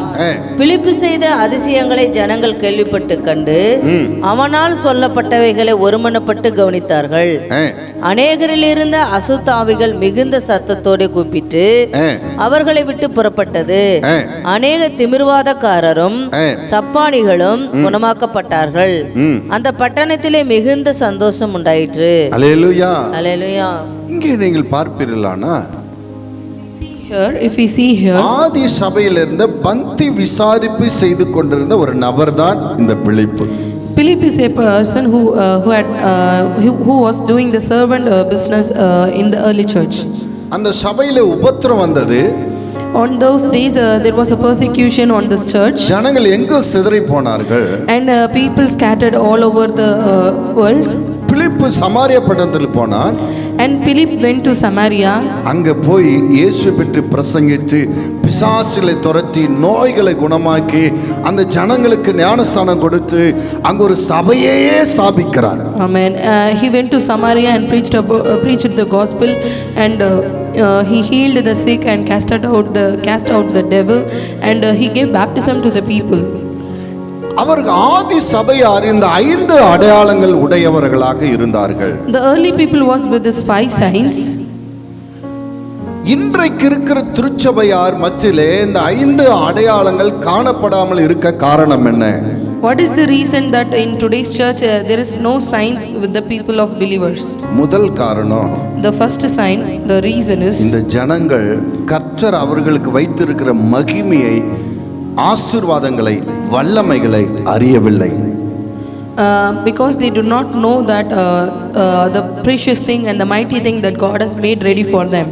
S4: பிலிப்பு செய்த அதிசயங்களை ஜனங்கள் கேள்விப்பட்டு கண்டு அவனால் சொல்லப்பட்டவைகளை ஒருமனப்பட்டு கவனித்தார்கள். அநேகரில் இருந்த அசுத்தாவிகள் மிகுந்த சத்தத்தோடு கூப்பிட்டு அவர்களை விட்டு புறப்பட்டது. அநேக திமிர்வாதக்காரரும் சப்பானிகளும் குணமாக்கப்பட்டார்கள். அந்த பட்டணத்திலே மிகுந்த சந்தோஷம் உண்டாயிற்று.
S1: அல்லேலூயா.
S4: அல்லேலூயா.
S1: இங்கே நீங்கள் பார்ப்பீர்களானா,
S2: Here, if we see here,
S1: ஆதி சபையில் இருந்த பந்தி விசாரிப்பு செய்து கொண்டிருந்த ஒரு நபர் தான் இந்த பிலிப்பு.
S2: Philip is a person who was doing the servant business in the early church.
S1: அந்த சபையில உபத்திரம் வந்தது.
S2: On those days there was a persecution on this church.
S1: ஜனங்கள் எங்கு சிதறி போனார்கள்.
S2: And people scattered all over the world.
S1: பிலிப்பு சமாரியா பட்டணத்தில் போனான்.
S2: And Philip went to Samaria.
S1: அங்க போய் இயேசுவை பற்றி பிரசங்கித்து பிசாசுகளை துரத்தி நோய்களை குணமாக்கி அந்த ஜனங்களுக்கு ஞானஸ்தானம் கொடுத்து அங்க ஒரு சபையே ஸ்தாபிக்கிறார்.
S2: Amen. He went to Samaria and preached the gospel, and he healed the sick and cast out the devil, and he gave baptism to the people.
S1: அவர்கள் ஆதி சபையார் இந்த 5 அடையாளங்கள் உடையவர்களாக இருந்தார்கள்.
S2: The early people was with these 5 signs.
S1: இன்றைக்கு இருக்கிற திருச்சபையார் மத்தியிலே இந்த 5 அடையாளங்கள் காணப்படாமல் இருக்க காரணம் என்ன?
S2: What is the reason that in today's church there is no signs with the people of believers?
S1: முதல் காரணம்,
S2: The first sign, the reason is,
S1: இந்த ஜனங்கள் கர்த்தர் அவர்களுக்கு வைத்திருக்கிற மகிமையை, ஆசீர்வாதங்களை, வல்லமைகளை அறியவில்லை.
S2: because they do not know that the precious thing and the mighty thing that God has made ready for them.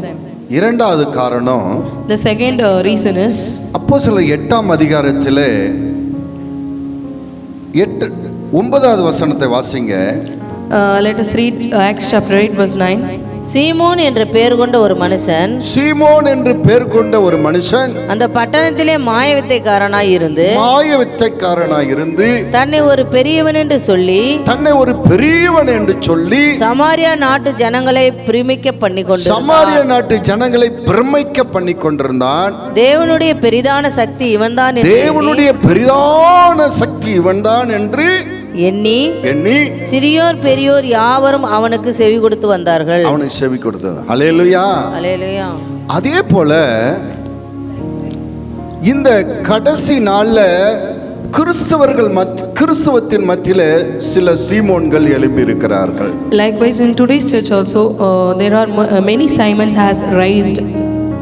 S1: இரண்டாவது காரணம்,
S2: The second reason is,
S1: அப்போஸ்தலர் 8ஆம் அதிகாரத்திலே 9வது வசனத்தை வாசிங்க.
S2: let us read Acts chapter 8 verse 9.
S4: சீமோன் என்று பெயர் கொண்ட ஒரு மனுஷன்,
S1: சீமோன் என்று பெயர் கொண்ட ஒரு மனுஷன்
S4: அந்த பட்டணத்திலே மாயவித்தைக்காரனாய்
S1: இருந்து
S4: தன்னை ஒரு பெரியவன் என்று சொல்லி சமாரியா நாட்டு ஜனங்களை பிரமிக்க பண்ணி கொண்டிருந்தான். தேவனுடைய பெரிதான சக்தி இவன்தான் என்று எண்ணி சிறியோர் பெரியோர் யாவரும் அவனுக்கு செவி கொடுத்து வந்தார்கள்.
S1: அவனுக்கு செவி கொடுத்தார். ஹல்லேலூயா.
S4: அல்லேலூயா.
S1: அதே போல இந்த கடைசி நாள்ல கிறிஸ்தவத்தின் மத்தியில சில சீமோன்கள் எழும்பி இருக்கிறார்கள்.
S2: Likewise in today's church also there are many Simons has raised.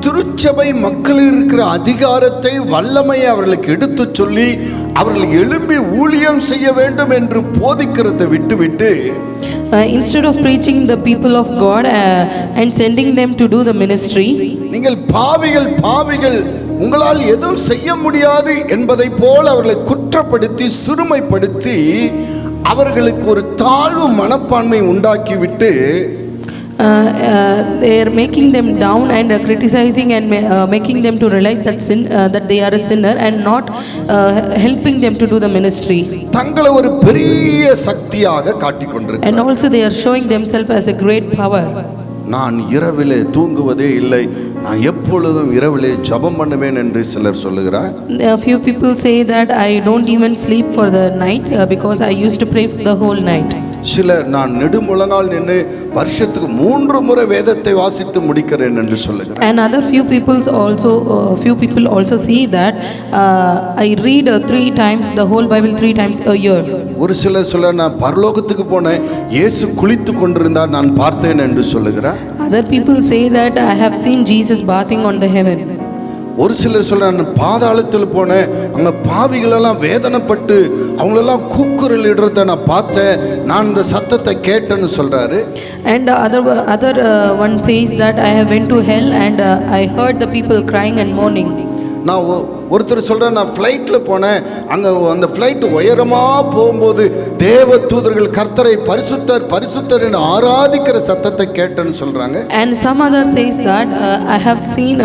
S1: திருச்சபை மக்கள் இருக்கிற அதிகாரத்தை வல்லமையை அவர்களுக்கு எடுத்து சொல்லி அவர்கள் எழும்பி ஊழியம் செய்ய வேண்டும் என்று போதிக்கிறதை விட்டுவிட்டு
S2: Instead of preaching the people of God and sending them to do the ministry,
S1: நீங்கள் பாவிகள் உங்களால் எதுவும் செய்ய முடியாது என்பதை போல அவர்களை குற்றப்படுத்தி சிறுமைப்படுத்தி அவர்களுக்கு ஒரு தாழ்வு மனப்பான்மை உண்டாக்கிவிட்டு
S2: they are making them down and criticizing and making them to realize that that they are a sinner and not helping them to do the ministry.
S1: தங்களை ஒரு பெரிய சக்தியாக காட்டிக்கொண்டிருக்கிறார்கள்.
S2: And also they are showing themselves as a great power.
S1: நான் இரவிலே தூங்குவதே இல்லை, நான் எப்பொழுதும் இரவிலே ஜெபம் பண்ணுவேன் என்று சிலர் சொல்லுகிறார்.
S2: A few people say that I don't even sleep for the night because I used to pray the whole night.
S1: சிலர் நான் நெடுமுழங்கால் நின்று வருஷத்துக்கு 3 முறை வேதத்தை வாசித்து முடிக்கிறேன் என்று சொல்லுகிறார்.
S2: And other few people also see that I read 3 times the whole Bible 3 times a year.
S1: ஒரு சிலர் சொல்ல நான் பரலோகத்துக்கு போனேன், இயேசு குளித்து கொண்டிருந்தார் நான் பார்த்தேன் என்று சொல்லுகிறார்.
S2: Other people say that I have seen Jesus bathing on the heaven.
S1: ஒரு சிலர் சொல்ற நான் பாதாளத்தில் போனேன், அங்க பாவிகளெல்லாம் வேதனைப்பட்டு அவங்களெல்லாம் கூக்குரல் இடுறத நான் பார்த்தேன், நான் இந்த சத்தத்தை கேட்டேன்னு சொல்றாரு.
S2: And other one says that I have went to hell and I heard the people crying and mourning.
S1: நான் ஒருத்தர் சொல்கிறேன், நான் ஃப்ளைட்டில் போனேன், அங்கே அந்த ஃப்ளைட் உயரமாக போகும்போது தேவ தூதர்கள் கர்த்தரை பரிசுத்தர் பரிசுத்தர் என்று ஆராதிக்கிற சத்தத்தை கேட்டேன்னு சொல்கிறாங்க.
S2: And some other says that I have seen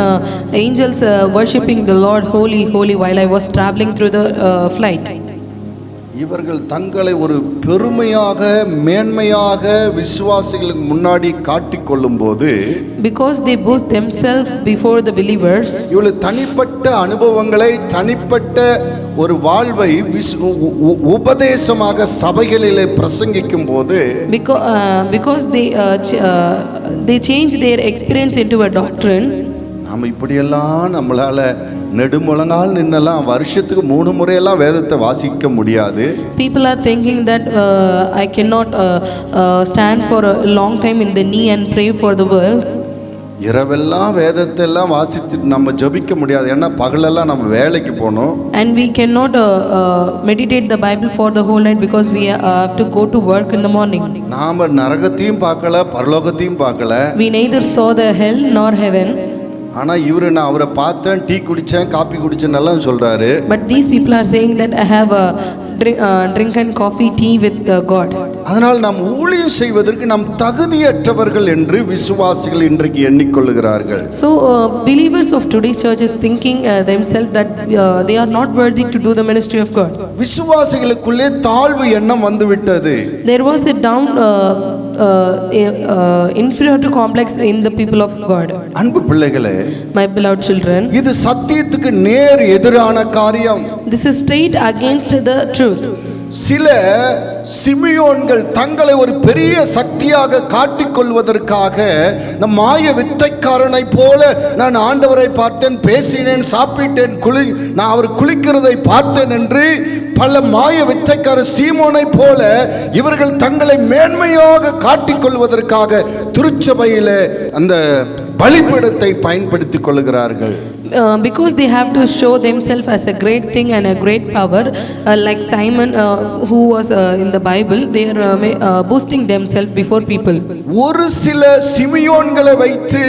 S2: angels worshipping the Lord holy holy while I was traveling through the flight.
S1: இவர்கள் தங்களை ஒரு பெருமையாக மேன்மையாக விசுவாசிகளுக்கு முன்னாடி காட்டிக்கொள்ளும் போது,
S2: because they boast themselves before the believers,
S1: இவர்கள் தனிப்பட்ட அனுபவங்களை தனிப்பட்ட ஒரு வாழ்வை உபதேசமாக சபைகளிலே பிரசங்கிக்கும் போது,
S2: because they change their experience into a doctrine.
S1: நாம் இப்படியெல்லாம் நம்மளால நெடுமுழங்கால் நின்னெல்லாம் வருஷத்துக்கு 3 முறையெல்லாம் வேதத்தை வாசிக்க முடியாது.
S2: People are thinking that I cannot stand for a long time in the knee and pray for the world.
S1: இரவெல்லாம் வேதத்தை எல்லாம் வாசிச்சுட்டு நம்ம ஜெபிக்க முடியாது, ஏன்னா பகலெல்லாம் நம்ம வேலைக்கு போகணும்.
S2: And we cannot meditate the Bible for the whole night because we have to go to work in the morning.
S1: நாம நரகத்தையும் பார்க்கல பரலோகத்தையும் பார்க்கல.
S2: We neither saw the hell nor heaven.
S1: ஆனா இவரு நான் அவரை பார்த்தேன், டீ குடிச்சேன், காபி குடிச்சேன் எல்லாம் சொல்றாரு.
S2: But these people are saying that I have a drink and coffee tea with God.
S1: அதனால் நாம் ஊழியம் செய்வதற்கு நாம் தகுதியற்றவர்கள் என்று விசுவாசிகள் இன்றைக்கு எண்ணிக்கொள்ளுகிறார்கள்.
S2: So believers of today's church is thinking themselves that they are not worthy to do the ministry of God.
S1: விசுவாசிகளுக்குள்ளே தாழ்வு எண்ணம் வந்துவிட்டது.
S2: There was a down inferiority complex in the people of God.
S1: அன்பு பிள்ளைகளே,
S2: my beloved children,
S1: இது சத்தியத்துக்கு நேர் எதிரான காரியம்.
S2: This is straight against the truth.
S1: சில சிமியோன்கள் தங்களை ஒரு பெரிய சக்தியாக காட்டிக்கொள்வதற்காக இந்த மாய வித்தைக்காரனை போல நான் ஆண்டவரை பார்த்தேன், பேசினேன், சாப்பிட்டேன், நான் அவர் குளிக்கிறதை பார்த்தேன் என்று பல மாய வித்தைக்கார சீமோனை போல இவர்கள் தங்களை மேன்மையாக காட்டிக்கொள்வதற்காக திருச்சபையிலே அந்த பலிபீடத்தை பயன்படுத்திக் கொள்கிறார்கள்.
S2: Because they have to show themselves as a great thing and a great power, like Simon who was in the Bible, they are boosting themselves before people.
S1: ஒரு சில சிமியோன்களை வைத்து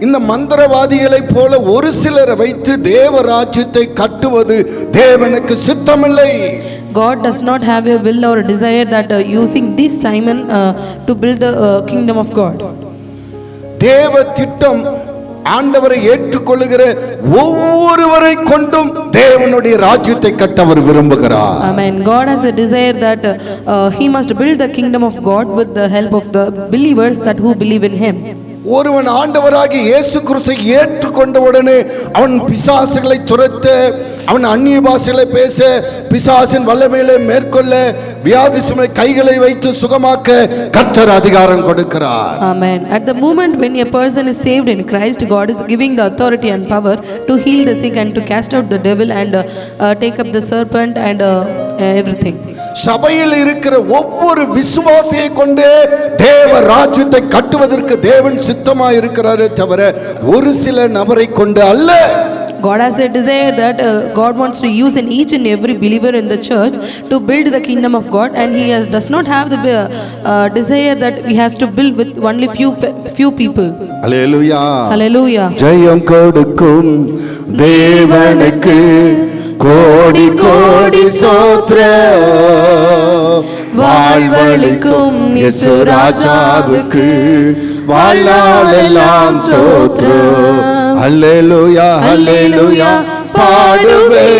S1: இந்த மந்திரவாதிகளை போல ஒரு சிலரை வைத்து தேவராஜ்யத்தை கட்டுவது தேவனுக்கு சித்தமில்லை.
S2: God does not have a will or a desire that using this Simon to build the kingdom of God.
S1: தேவ திட்டம் ஆண்டவரை ஏற்றுக்கொள்ளுகிற ஒவ்வொருவரை கொண்டும் தேவனுடைய ராஜ்யத்தை கட்ட அவர் விரும்புகிறார்.
S2: Amen. God has a desire that he must build the kingdom of God with the help of the believers that who believe in him.
S1: ஒருவன் ஆண்டவராகிய இயேசு கிறிஸ்துவை ஏற்றுக்கொண்ட உடனே அவன் பிசாசுகளை துரத்த அவன் அந்நிய பாஷையிலே பேச, பிசாசின் வல்லமையிலே மேற்கொள்ள, வியாதிஸ்தரை கைகளை வைத்து சுகமாக்க கர்த்தர் அதிகாரம் கொடுக்கிறார்.
S2: Amen. At the moment when a person is saved in Christ, God is giving the authority and power to heal the sick and to cast out the devil and take up the serpent and everything.
S1: சபையில் இருக்கிற ஒவ்வொரு விசுவாசியை கொண்டு தேவ ராஜ்யத்தை கட்டுவதற்கு தேவன் சித்தமாக இருக்கிறாரே தவிர ஒரு சில நபரை கொண்டு அல்ல.
S2: God has a desire that God wants to use in each and every believer in the church to build the kingdom of God, and he does not have the desire that he has to build with only few people.
S1: Hallelujah.
S2: Hallelujah.
S1: ஜெயம் கொடுக்கும் தேவனுக்கு கோடி கோடி ஸ்தோத்திரம், வாழ்வளிக்கும் இயேசு ராஜாவுக்கு வாழ்நாளெல்லாம் ஸ்தோத்திரம். அல்லேலூயா அல்லேலூயா பாடுவே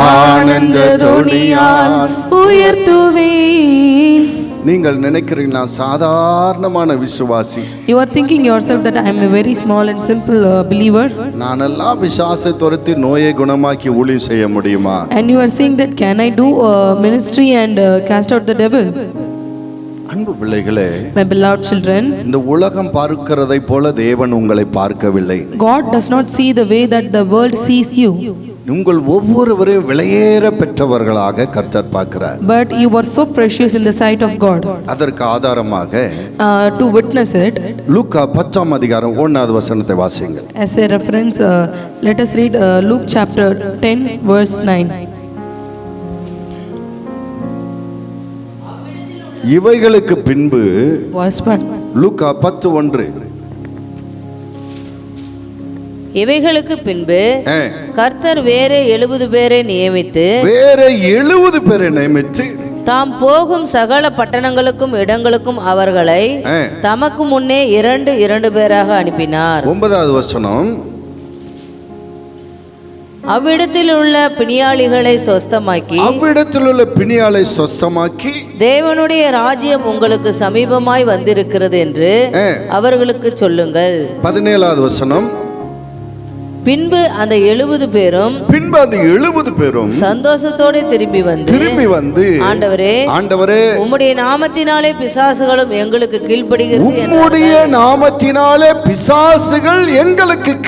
S1: ஆனந்த துணியால்
S2: உயர்த்துவேன்.
S1: நீங்கள் நினைக்கிறீங்களா சாதாரணமான விசுவாசி?
S2: You are thinking yourself that I am a very small and simple believer.
S1: நானெல்லாம் விசுவாசத்தை துரத்தி நோயை குணமாக்கி ஊழியம் செய்ய முடியுமா?
S2: And you are saying that can I do ministry and cast out the devil?
S1: அன்பு பிள்ளைகளே,
S2: My beloved children,
S1: இந்த உலகம் பார்க்கிறதை போல தேவன் உங்களை பார்க்கவில்லை.
S2: God does not see the way that the world sees you.
S1: உங்கள் ஒவ்வொருவரையும் விலையேற பெற்றவர்களாக கர்த்தர் பார்க்கிறார்.
S2: But you are so precious in the sight of God.
S1: அதற்கு ஆதாரமாக
S2: To witness it,
S1: லூக்கா 10ஆம் அதிகாரம் 1வது வசனத்தை வாசிங்க.
S2: as a reference, let us read Luke chapter 10 verse 9.
S1: இவைகளுக்கு பின்பு
S2: Verse 1.
S1: லூக்கா 10:1
S4: இவைகளுக்கு பின்பு கர்த்தர் வேற 70 பேரை நியமித்து
S1: வேற 70 பேரை நியமித்து
S4: தாம் போகும் சகல பட்டணங்களுக்கும் இடங்களுக்கும் அவர்களை தமக்கு முன்னே 2 பேராக அனுப்பினார்.
S1: 9வது வசனம்,
S4: அவ்விடத்தில் உள்ள பிணியாளிகளை சொஸ்தமாக்கி தேவனுடைய ராஜ்யம் உங்களுக்கு சமீபமாய் வந்திருக்கிறது என்று அவர்களுக்கு சொல்லுங்கள்.
S1: 17வது வசனம்,
S4: பின்பு அந்த 70 பேரும் சந்தோஷத்தோடு திரும்பி வந்து ஆண்டவரே உம்முடைய நாமத்தினாலே பிசாசுகளும் எங்களுக்கு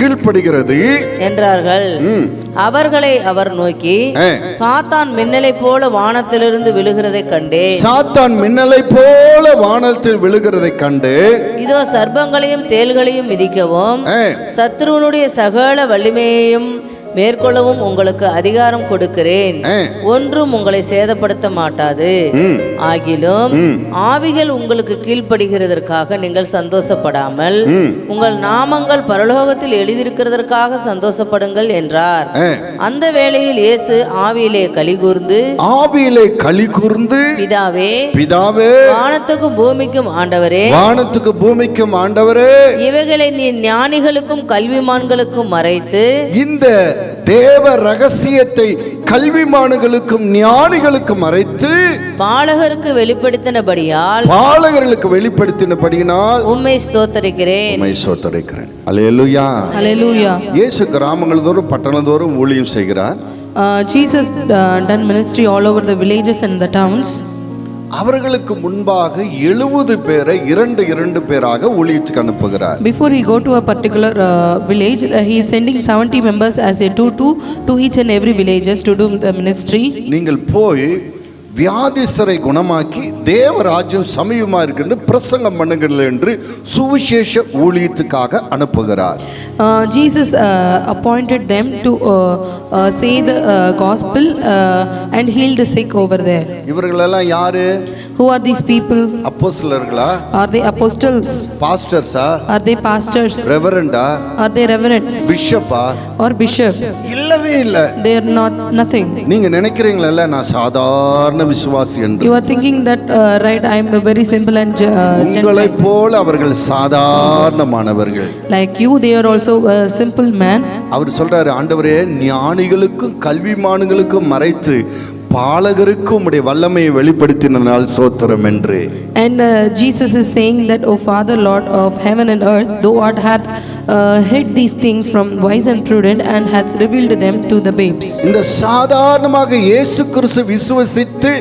S4: கீழ்ப்படுகிறது என்றார்கள். அவர்களை அவர் நோக்கி, சாத்தான் மின்னலை போல வானத்திலிருந்து விழுகிறதை கண்டே இதோ சர்ப்பங்களையும் தேள்களையும் மிதிக்கவும் சத்ருவனுடைய சகல வலிமையையும் மேற்கொள்ளவும் உங்களுக்கு அதிகாரம் கொடுக்கிறேன். ஒன்றும் உங்களை சேதப்படுத்த மாட்டாது. ஆகிலும் ஆவிகள் உங்களுக்கு கீழ்ப்படுகிறதற்காக நீங்கள் சந்தோஷப்படாமல் உங்கள் நாமங்கள் பரலோகத்தில் எழுதியிருக்கிறதற்காக சந்தோஷப்படுங்கள் என்றார். அந்த வேளையில் இயேசு ஆவியிலே களிகூர்ந்து பிதாவே வானத்துக்கும் பூமிக்கும் ஆண்டவரே இவைகளை நீ ஞானிகளுக்கும் கல்விமான்களுக்கும் மறைத்து
S1: இந்த தேவ ரகசியத்தை கல்விமான்களுக்கும் ஞானிகளுக்கும் மறைத்து
S4: பாலகருக்கு வெளிப்படுத்தினபடியால் உம்மை ஸ்தோத்திரிக்கிறேன்.
S1: அல்லேலூயா.
S2: Hallelujah.
S1: இயேசு கிராமங்கள் தோறும் பட்டணம் தோறும் ஊழியம் செய்கிறார்.
S2: Jesus done ministry all over the villages and the towns.
S1: அவர்களுக்கு முன்பாக 70 பேரை 2 பேராக ஊழியத்துக்கு அனுப்புகிறார்.
S2: Before he go to a particular village, he is sending 70 members as a two to each and every villages to do the ministry.
S1: நீங்கள் போய் வியாதிஸ்தரை குணமாக்கி தேவராஜ்யம் சமீபமா இருக்குன்னு பிரசங்கம் பண்ணுங்கள் என்று சுவிசேஷ ஊழியத்துக்காக அனுப்புகிறார்.
S2: Jesus appointed them to say the gospel and heal the sick over there.
S1: இவர்களெல்லாம் யாரு?
S2: Who are these people?
S1: அப்போஸ்தலர்களா?
S2: Are they apostles?
S1: பாஸ்டர்ஸா?
S2: Are they pastors?
S1: ரெவரண்டா?
S2: Are they reverends?
S1: பிஷப்பா?
S2: Or bishop?
S1: இல்லவே இல்ல.
S2: They are not nothing.
S1: நீங்க நினைக்கிறீங்களா நான் சாதாரண விசுவாசி என்று?
S2: You are thinking that right, I am a very simple and gentle.
S1: உங்களை போல அவர்கள் சாதாரணமானவர்கள்.
S2: Like you, they are also a simple man.
S1: அவர் சொல்றாரு, ஆண்டவரே ஞானிகளுக்கும் கல்விமான்களுக்கும் மறைத்து பாலகருக்கு உம்முடைய வல்லமையை வெளிப்படுத்தினால் சோத்திரம் என்று.
S2: And Jesus is saying that, O Father, Lord of heaven and earth, thou art hath hid these things from wise and prudent and has revealed them to the babes.
S1: இந்த சாதாரணமாக இயேசு கிறிஸ்து விசுவசித்து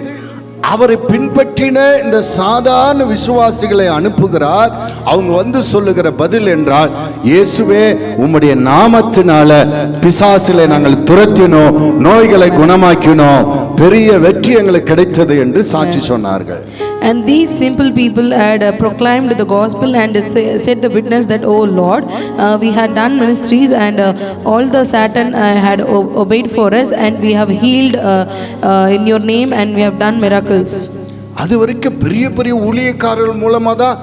S1: அவரை பின்பற்றின இந்த சாதாரண விசுவாசிகளை அனுப்புகிறார். அவங்க வந்து சொல்லுகிற பதில் என்றால், இயேசுவே உம்முடைய நாமத்தினால பிசாசுகளை நாங்கள் துரத்தினோம், நோய்களை குணமாக்கினோம், பெரிய வெற்றி எங்களுக்கு கிடைத்தது என்று சாட்சி சொன்னார்கள்.
S2: And these simple people had proclaimed the gospel and said the witness that, O Lord, we had done ministries and all the Satan had obeyed for us, and we have healed in your name and we have done miracles.
S1: அது வரைக்கும் பெரிய பெரிய ஊழியக்காரர்கள் மூலமாக தான்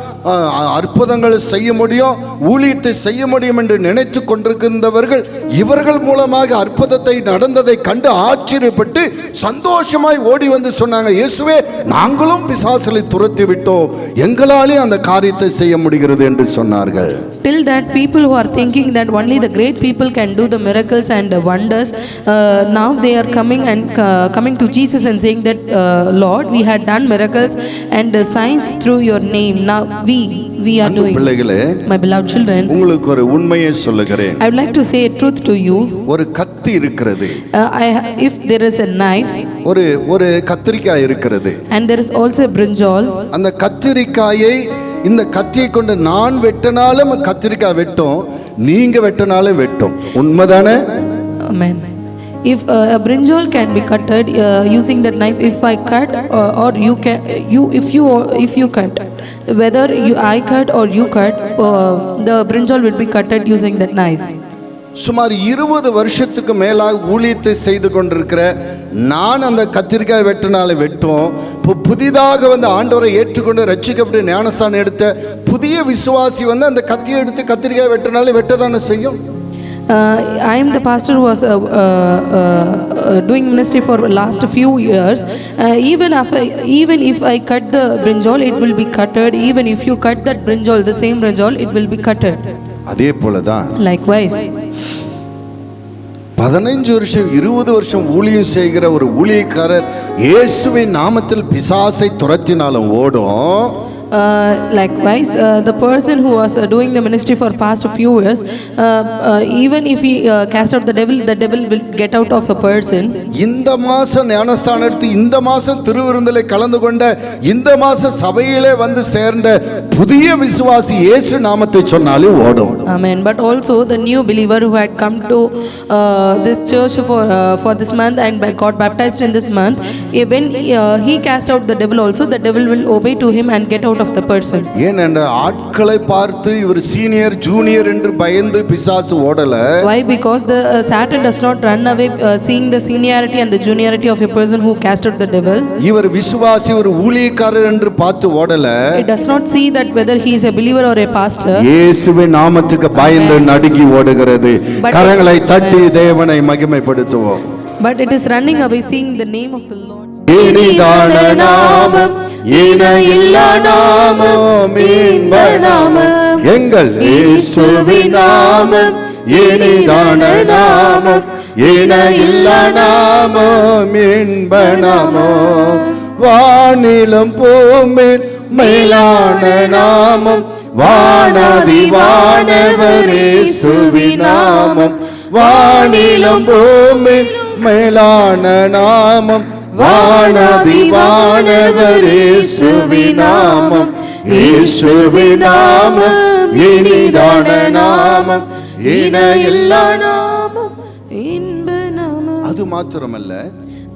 S1: அற்புதங்களை செய்ய முடியும், ஊழியத்தை செய்ய முடியும் என்று நினைத்து கொண்டிருக்கின்றவர்கள் இவர்கள் மூலமாக அற்புதத்தை நடந்ததை கண்டு ஆச்சரியப்பட்டு சந்தோஷமாய் ஓடி வந்து சொன்னாங்க, இயேசுவே நாங்களும் பிசாசுகளை துரத்தி விட்டோம், எங்களாலே அந்த காரியத்தை செய்ய முடிகிறது என்று சொன்னார்கள்.
S2: Till that, people who are thinking that only the great people can do the miracles and the wonders, now they are coming to Jesus and saying that, Lord, we had done miracles and signs through your name. Now we are doing.
S1: பிள்ளைகளே,
S2: my beloved children,
S1: உங்களுக்கு ஒரு உண்மையை சொல்லுகிறேன்.
S2: I would like to say a truth to you.
S1: ஒரு கத்தி இருக்கிறது.
S2: If there is a knife,
S1: ஒரு கத்திரிக்காய் இருக்கிறது.
S2: and there is also a brinjal.
S1: அந்த கத்திரிக்காயை இந்த கத்தியை கொண்டு நான் வெட்டினாலும் கத்திரிக்காய் வெட்டும், நீங்க வெட்டினாலும் வெட்டும். உண்மைதானே?
S2: Amen. If a brinjal can be cutted using that knife, if I cut or you can, if you cut, whether I cut or you cut, the brinjal will be cutted using that knife.
S1: சுமார் 20 வருஷத்துக்கு மேலாக ஊழியத்தை செய்து கொண்டிருக்கிற நான் அந்த கத்திரிக்காய் வெட்டினாலே வெட்டும். இப்போ புதிதாக வந்து ஆண்டவரை ஏற்றுக்கொண்டு ரட்சிக்கப்பட்டு ஞானஸ்தானம் எடுத்த புதிய விசுவாசி வந்து அந்த கத்தியை எடுத்து கத்திரிக்காய் வெட்டினாலே வெட்டதானே செய்யும்.
S2: I am the pastor who was doing ministry for last few years. Even if I cut the brinjal, it will be cutted. Even if you cut that brinjal, the same brinjal, it will be cutted.
S1: அதே போலதான்
S2: likewise
S1: 15 வருஷம் 20 வருஷம் ஊழியம் செய்கிற ஒரு ஊழியக்காரர் இயேசுவின் நாமத்தில் பிசாசை துரத்தினாலும் ஓடும்.
S2: Likewise, the person who was doing the ministry for past few years, even if he cast out the devil will get out of a person.
S1: இந்த மாசம் ஞானஸ்தானம் எடுத்து இந்த மாசம் திருவிருந்திலே கலந்து கொண்ட இந்த மாசம் சபையிலே வந்து சேர்ந்த புதிய விசுவாசி இயேசு நாமத்தை சொன்னாலே ஓடும்.
S2: Amen. But also the new believer who had come to this church for this month and got baptized in this month, when he cast out the devil also, the devil will obey to him and get out of the person.
S1: ஏனென்ற ஆட்களை பார்த்து இவர் சீனியர் ஜூனியர் என்று பயந்து பிசாசு ஓடல.
S2: Why? Because the Satan does not run away seeing the seniority and the juniority of a person who cast out the devil.
S1: இவர் விசுவாசி ஒரு ஊழியக்காரர் என்று பார்த்து ஓடல.
S2: It does not see that whether he is a believer or a pastor.
S1: இயேசுவின் நாமத்துக்கு பயந்து நடுங்கி ஓடுகிறது. கரங்களை தட்டி தேவனை மகிமைப்படுத்துவோம்.
S2: But it is running away seeing the name of the Lord.
S1: இனிதான நாமம், இணையில்லா நாமம், இன்ப நாமம், எங்கள் இயேசுவின் நாமம், இனிதான நாமம், இணையில்லா நாமம், இன்ப நாமம், வானிலும் பூமியில் மேலான நாமம், வானாதி வானவர் இயேசுவின் நாமம், வானிலும் பூமியில் மேலான நாமம், வானாதி வானவர் இயேசுவின் நாமம், இயேசுவின் நாமம், இனிதான நாமம், இணையில்லா நாமம்,
S2: இன்ப நாமம்.
S1: அது மாத்திரமல்ல,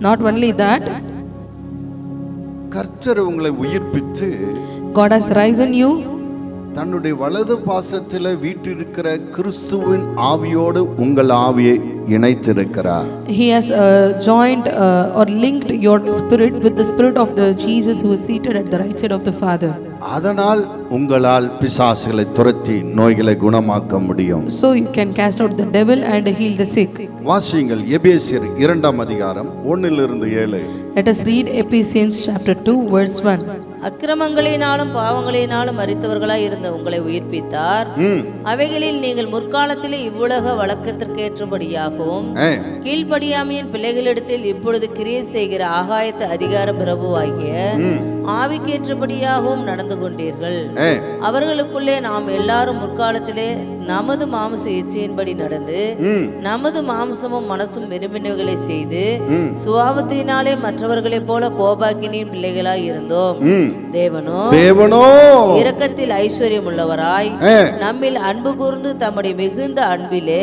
S2: Not only that,
S1: கர்த்தர் உங்களை உயிர்ப்பித்து
S2: God has risen you.
S1: தன்னுடைய வலது பாசத்தில் வீற்றிருக்கிற கிறிஸ்துவின் ஆவியோடு உங்கள் ஆவியை இணைத்திருக்கிறார்.
S2: He has joined or linked your spirit with the spirit of the Jesus who is seated at the right side of the Father.
S1: அதனால் உங்களால் பிசாசுகளை துரத்தி நோய்களை குணமாக்க முடியும்.
S2: So you can cast out the devil and heal the sick.
S1: வாசியுங்கள் எபேசியர் 2 அதிகாரம் 1 to 7.
S2: Let us read Ephesians chapter 2 verse 1.
S4: அக்கிரமங்களினாலும் பாவங்களினாலும் மரித்தவர்களாய் இருந்த உங்களை உயிர்ப்பித்தார். அவைகளில் நீங்கள் முற்காலத்திலே இவ்வுலக வழக்கத்திற்கேற்றபடியாகவும் கீழ்ப்படியாமையின் பிள்ளைகளிடத்தில் இப்பொழுது கிரியை செய்கிற ஆகாயத்து அதிகார பிரபுவாகிய ஆவிக்கேற்றபடியாகவும் நடந்து கொண்டீர்கள். அவர்களுக்குள்ளே நாம் எல்லாரும் முற்காலத்திலே நமது மாம்ச இச்சையின்படி நடந்து நமது மாம்சமும் மனசும் விரும்பினவைகளை செய்து சுபாவத்தினாலே மற்றவர்களைப் போல கோபாக்கினின் பிள்ளைகளாய் இருந்தோம். தேவனோ இரக்கத்தில் ஐஸ்வர்யம் உள்ளவராய் நம்மில் அன்பு கூர்ந்து தம்முடைய மிகுந்த அன்பிலே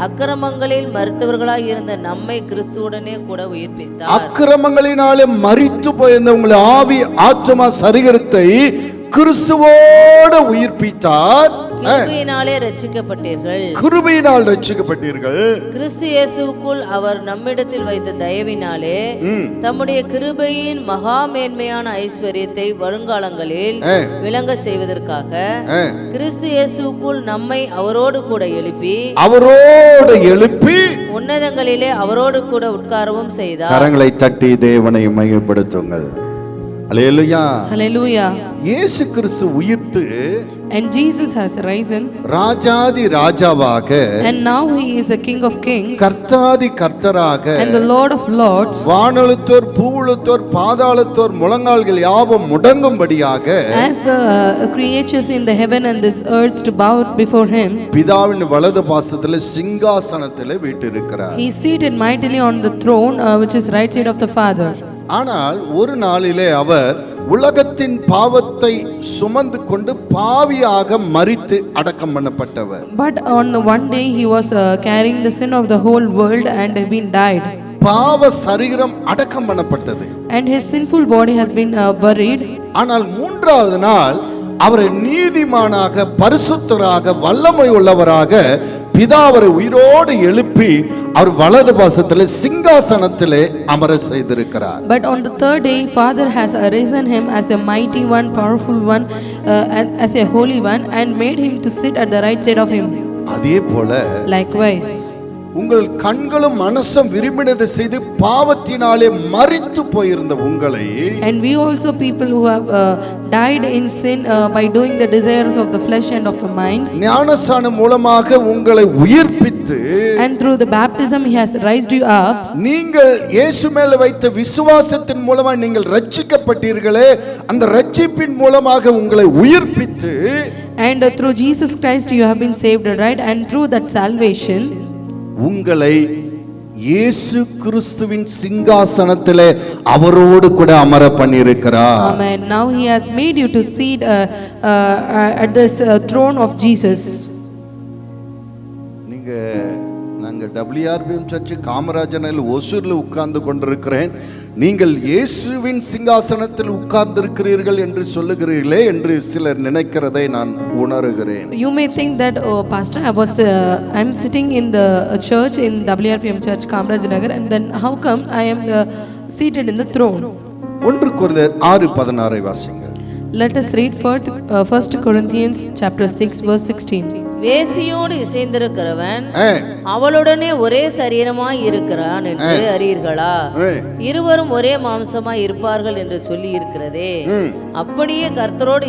S4: அக்கிரமங்களில் மரித்தவர்களாய் இருந்த நம்மை கிறிஸ்துவுடனே கூட உயிர்ப்பித்தார்.
S1: அக்கிரமங்களினாலே மரித்து போயிருந்த உங்களை ஆவி ஆத்மா சரீரத்தை கிறிஸ்துவோடு உயிர்ப்பித்தார்.
S4: கிருபையினாலே ரட்சிக்கப்பட்டீர்கள்.
S1: கிருபையினால் ரட்சிக்கப்பட்டீர்கள்.
S4: கிறிஸ்து இயேசுவுக்குள் அவர் நம்மிடத்தில் வைத்த தயவினாலே தம்முடைய கிருபையின் மகா மேன்மையான ஐஸ்வர்யத்தை வருங்காலங்களில் விளங்க செய்வதற்காக கிறிஸ்து இயேசுவுக்குள் நம்மை அவரோடு கூட எழுப்பி உன்னதங்களிலே அவரோடு கூட உட்காரவும் செய்தார்.
S1: கரங்களை தட்டி தேவனை மையப்படுத்துங்கள். அல்லேலூயா.
S2: Hallelujah.
S1: இயேசு கிறிஸ்து உயிர்த்து
S2: And Jesus has risen.
S1: ராஜாதி ராஜாவாக
S2: And now he is a King of kings.
S1: கர்த்தாதி கர்த்தராக
S2: And the Lord of lords.
S1: வானழுத்தோர் பூவுழுத்தோர் பாதாளத்தோர் முழங்கால்கள் யாவும் முடங்கும்படியாக
S2: As the creatures in the heaven and this earth to bow before him.
S1: பிதாவின் வலது பாசத்திலே சிங்காசனத்திலே வீற்றிருக்கிறார்.
S2: He is seated mightily on the throne which is right side of the Father.
S1: ஆனால் ஒரு நாளிலே அவர் உலகத்தின் பாவத்தை சுமந்து கொண்டு பாவியாக மரித்து அடக்கம் பண்ணப்பட்டவர்.
S2: But on one day he was carrying the sin of the whole world and been died.
S1: பாவ சரீரம் அடக்கம் பண்ணப்பட்டது.
S2: And his sinful body has been buried.
S1: ஆனால் மூன்றாவது நாள் அவரை நீதிமானாக பரிசுத்தராக வல்லமை உள்ளவராக பிதா அவரை உயிரோடு எழுப்பி அவர் வலது பாசத்திலே சிங்காசனத்திலே அமர செய்திருக்கிறார்.
S2: But on the third day Father has arisen him as a mighty one, powerful one, as a holy one, and made him to sit at the right side of him.
S1: அதே போல
S2: Likewise
S1: உங்கள் கண்களும் மனசும் விரும்பினதை செய்து பாவத்தினாலே மரித்து போயிருந்த உங்களை,
S2: and we also people who have died in sin by doing the desires of the flesh and of the mind,
S1: ஞானஸ்நானம் மூலமாக உங்களை உயிர்ப்பித்து,
S2: and through the baptism he has raised you up.
S1: நீங்கள் இயேசு மேல் வைத்த விசுவாசத்தின் மூலமாக நீங்கள் ரட்சிக்கப்பட்டீர்களே, அந்த ரட்சிப்பின் மூலமாக உங்களை உயிர்ப்பித்து,
S2: and through Jesus Christ you have been saved, right? And through that salvation
S1: உங்களை இயேசு கிறிஸ்துவின் சிங்காசனத்திலே அவரோடு கூட அமர பண்ணியிருக்கிறார்.
S2: Amen. Now he has made you to sit at this throne of Jesus.
S1: நீங்க நாங்க WRBM சர்ச் காமராஜனில் ஒசூரில் உட்கார்ந்து கொண்டிருக்கிறேன், நீங்கள் இயேசுவின் சிங்காசனத்தில் உட்கார்ந்திருக்கிறீர்கள் என்று சொல்லுகிறீர்களே என்று சிலர் நினைக்கிறதை நான் உணர்கிறேன்.
S2: You may think that, oh pastor, I'm sitting in the church in WRPM church Kamaraj Nagar, and then how come I am seated in the throne?
S1: 1 கொரிந்தியர் 6:16 வாசிங்க.
S2: Let us read 1 Corinthians chapter 6 verse 16.
S4: வேசியோடு இசைந்திருக்கிறவன் அவளுடனே ஒரே சரீரமாய் இருக்கிறான் என்று அறியீர்களா? இருவரும் ஒரே மாம்சமாய் இருப்பார்கள் என்று சொல்லி இருக்கிறதே. அப்படியே கர்த்தரோடு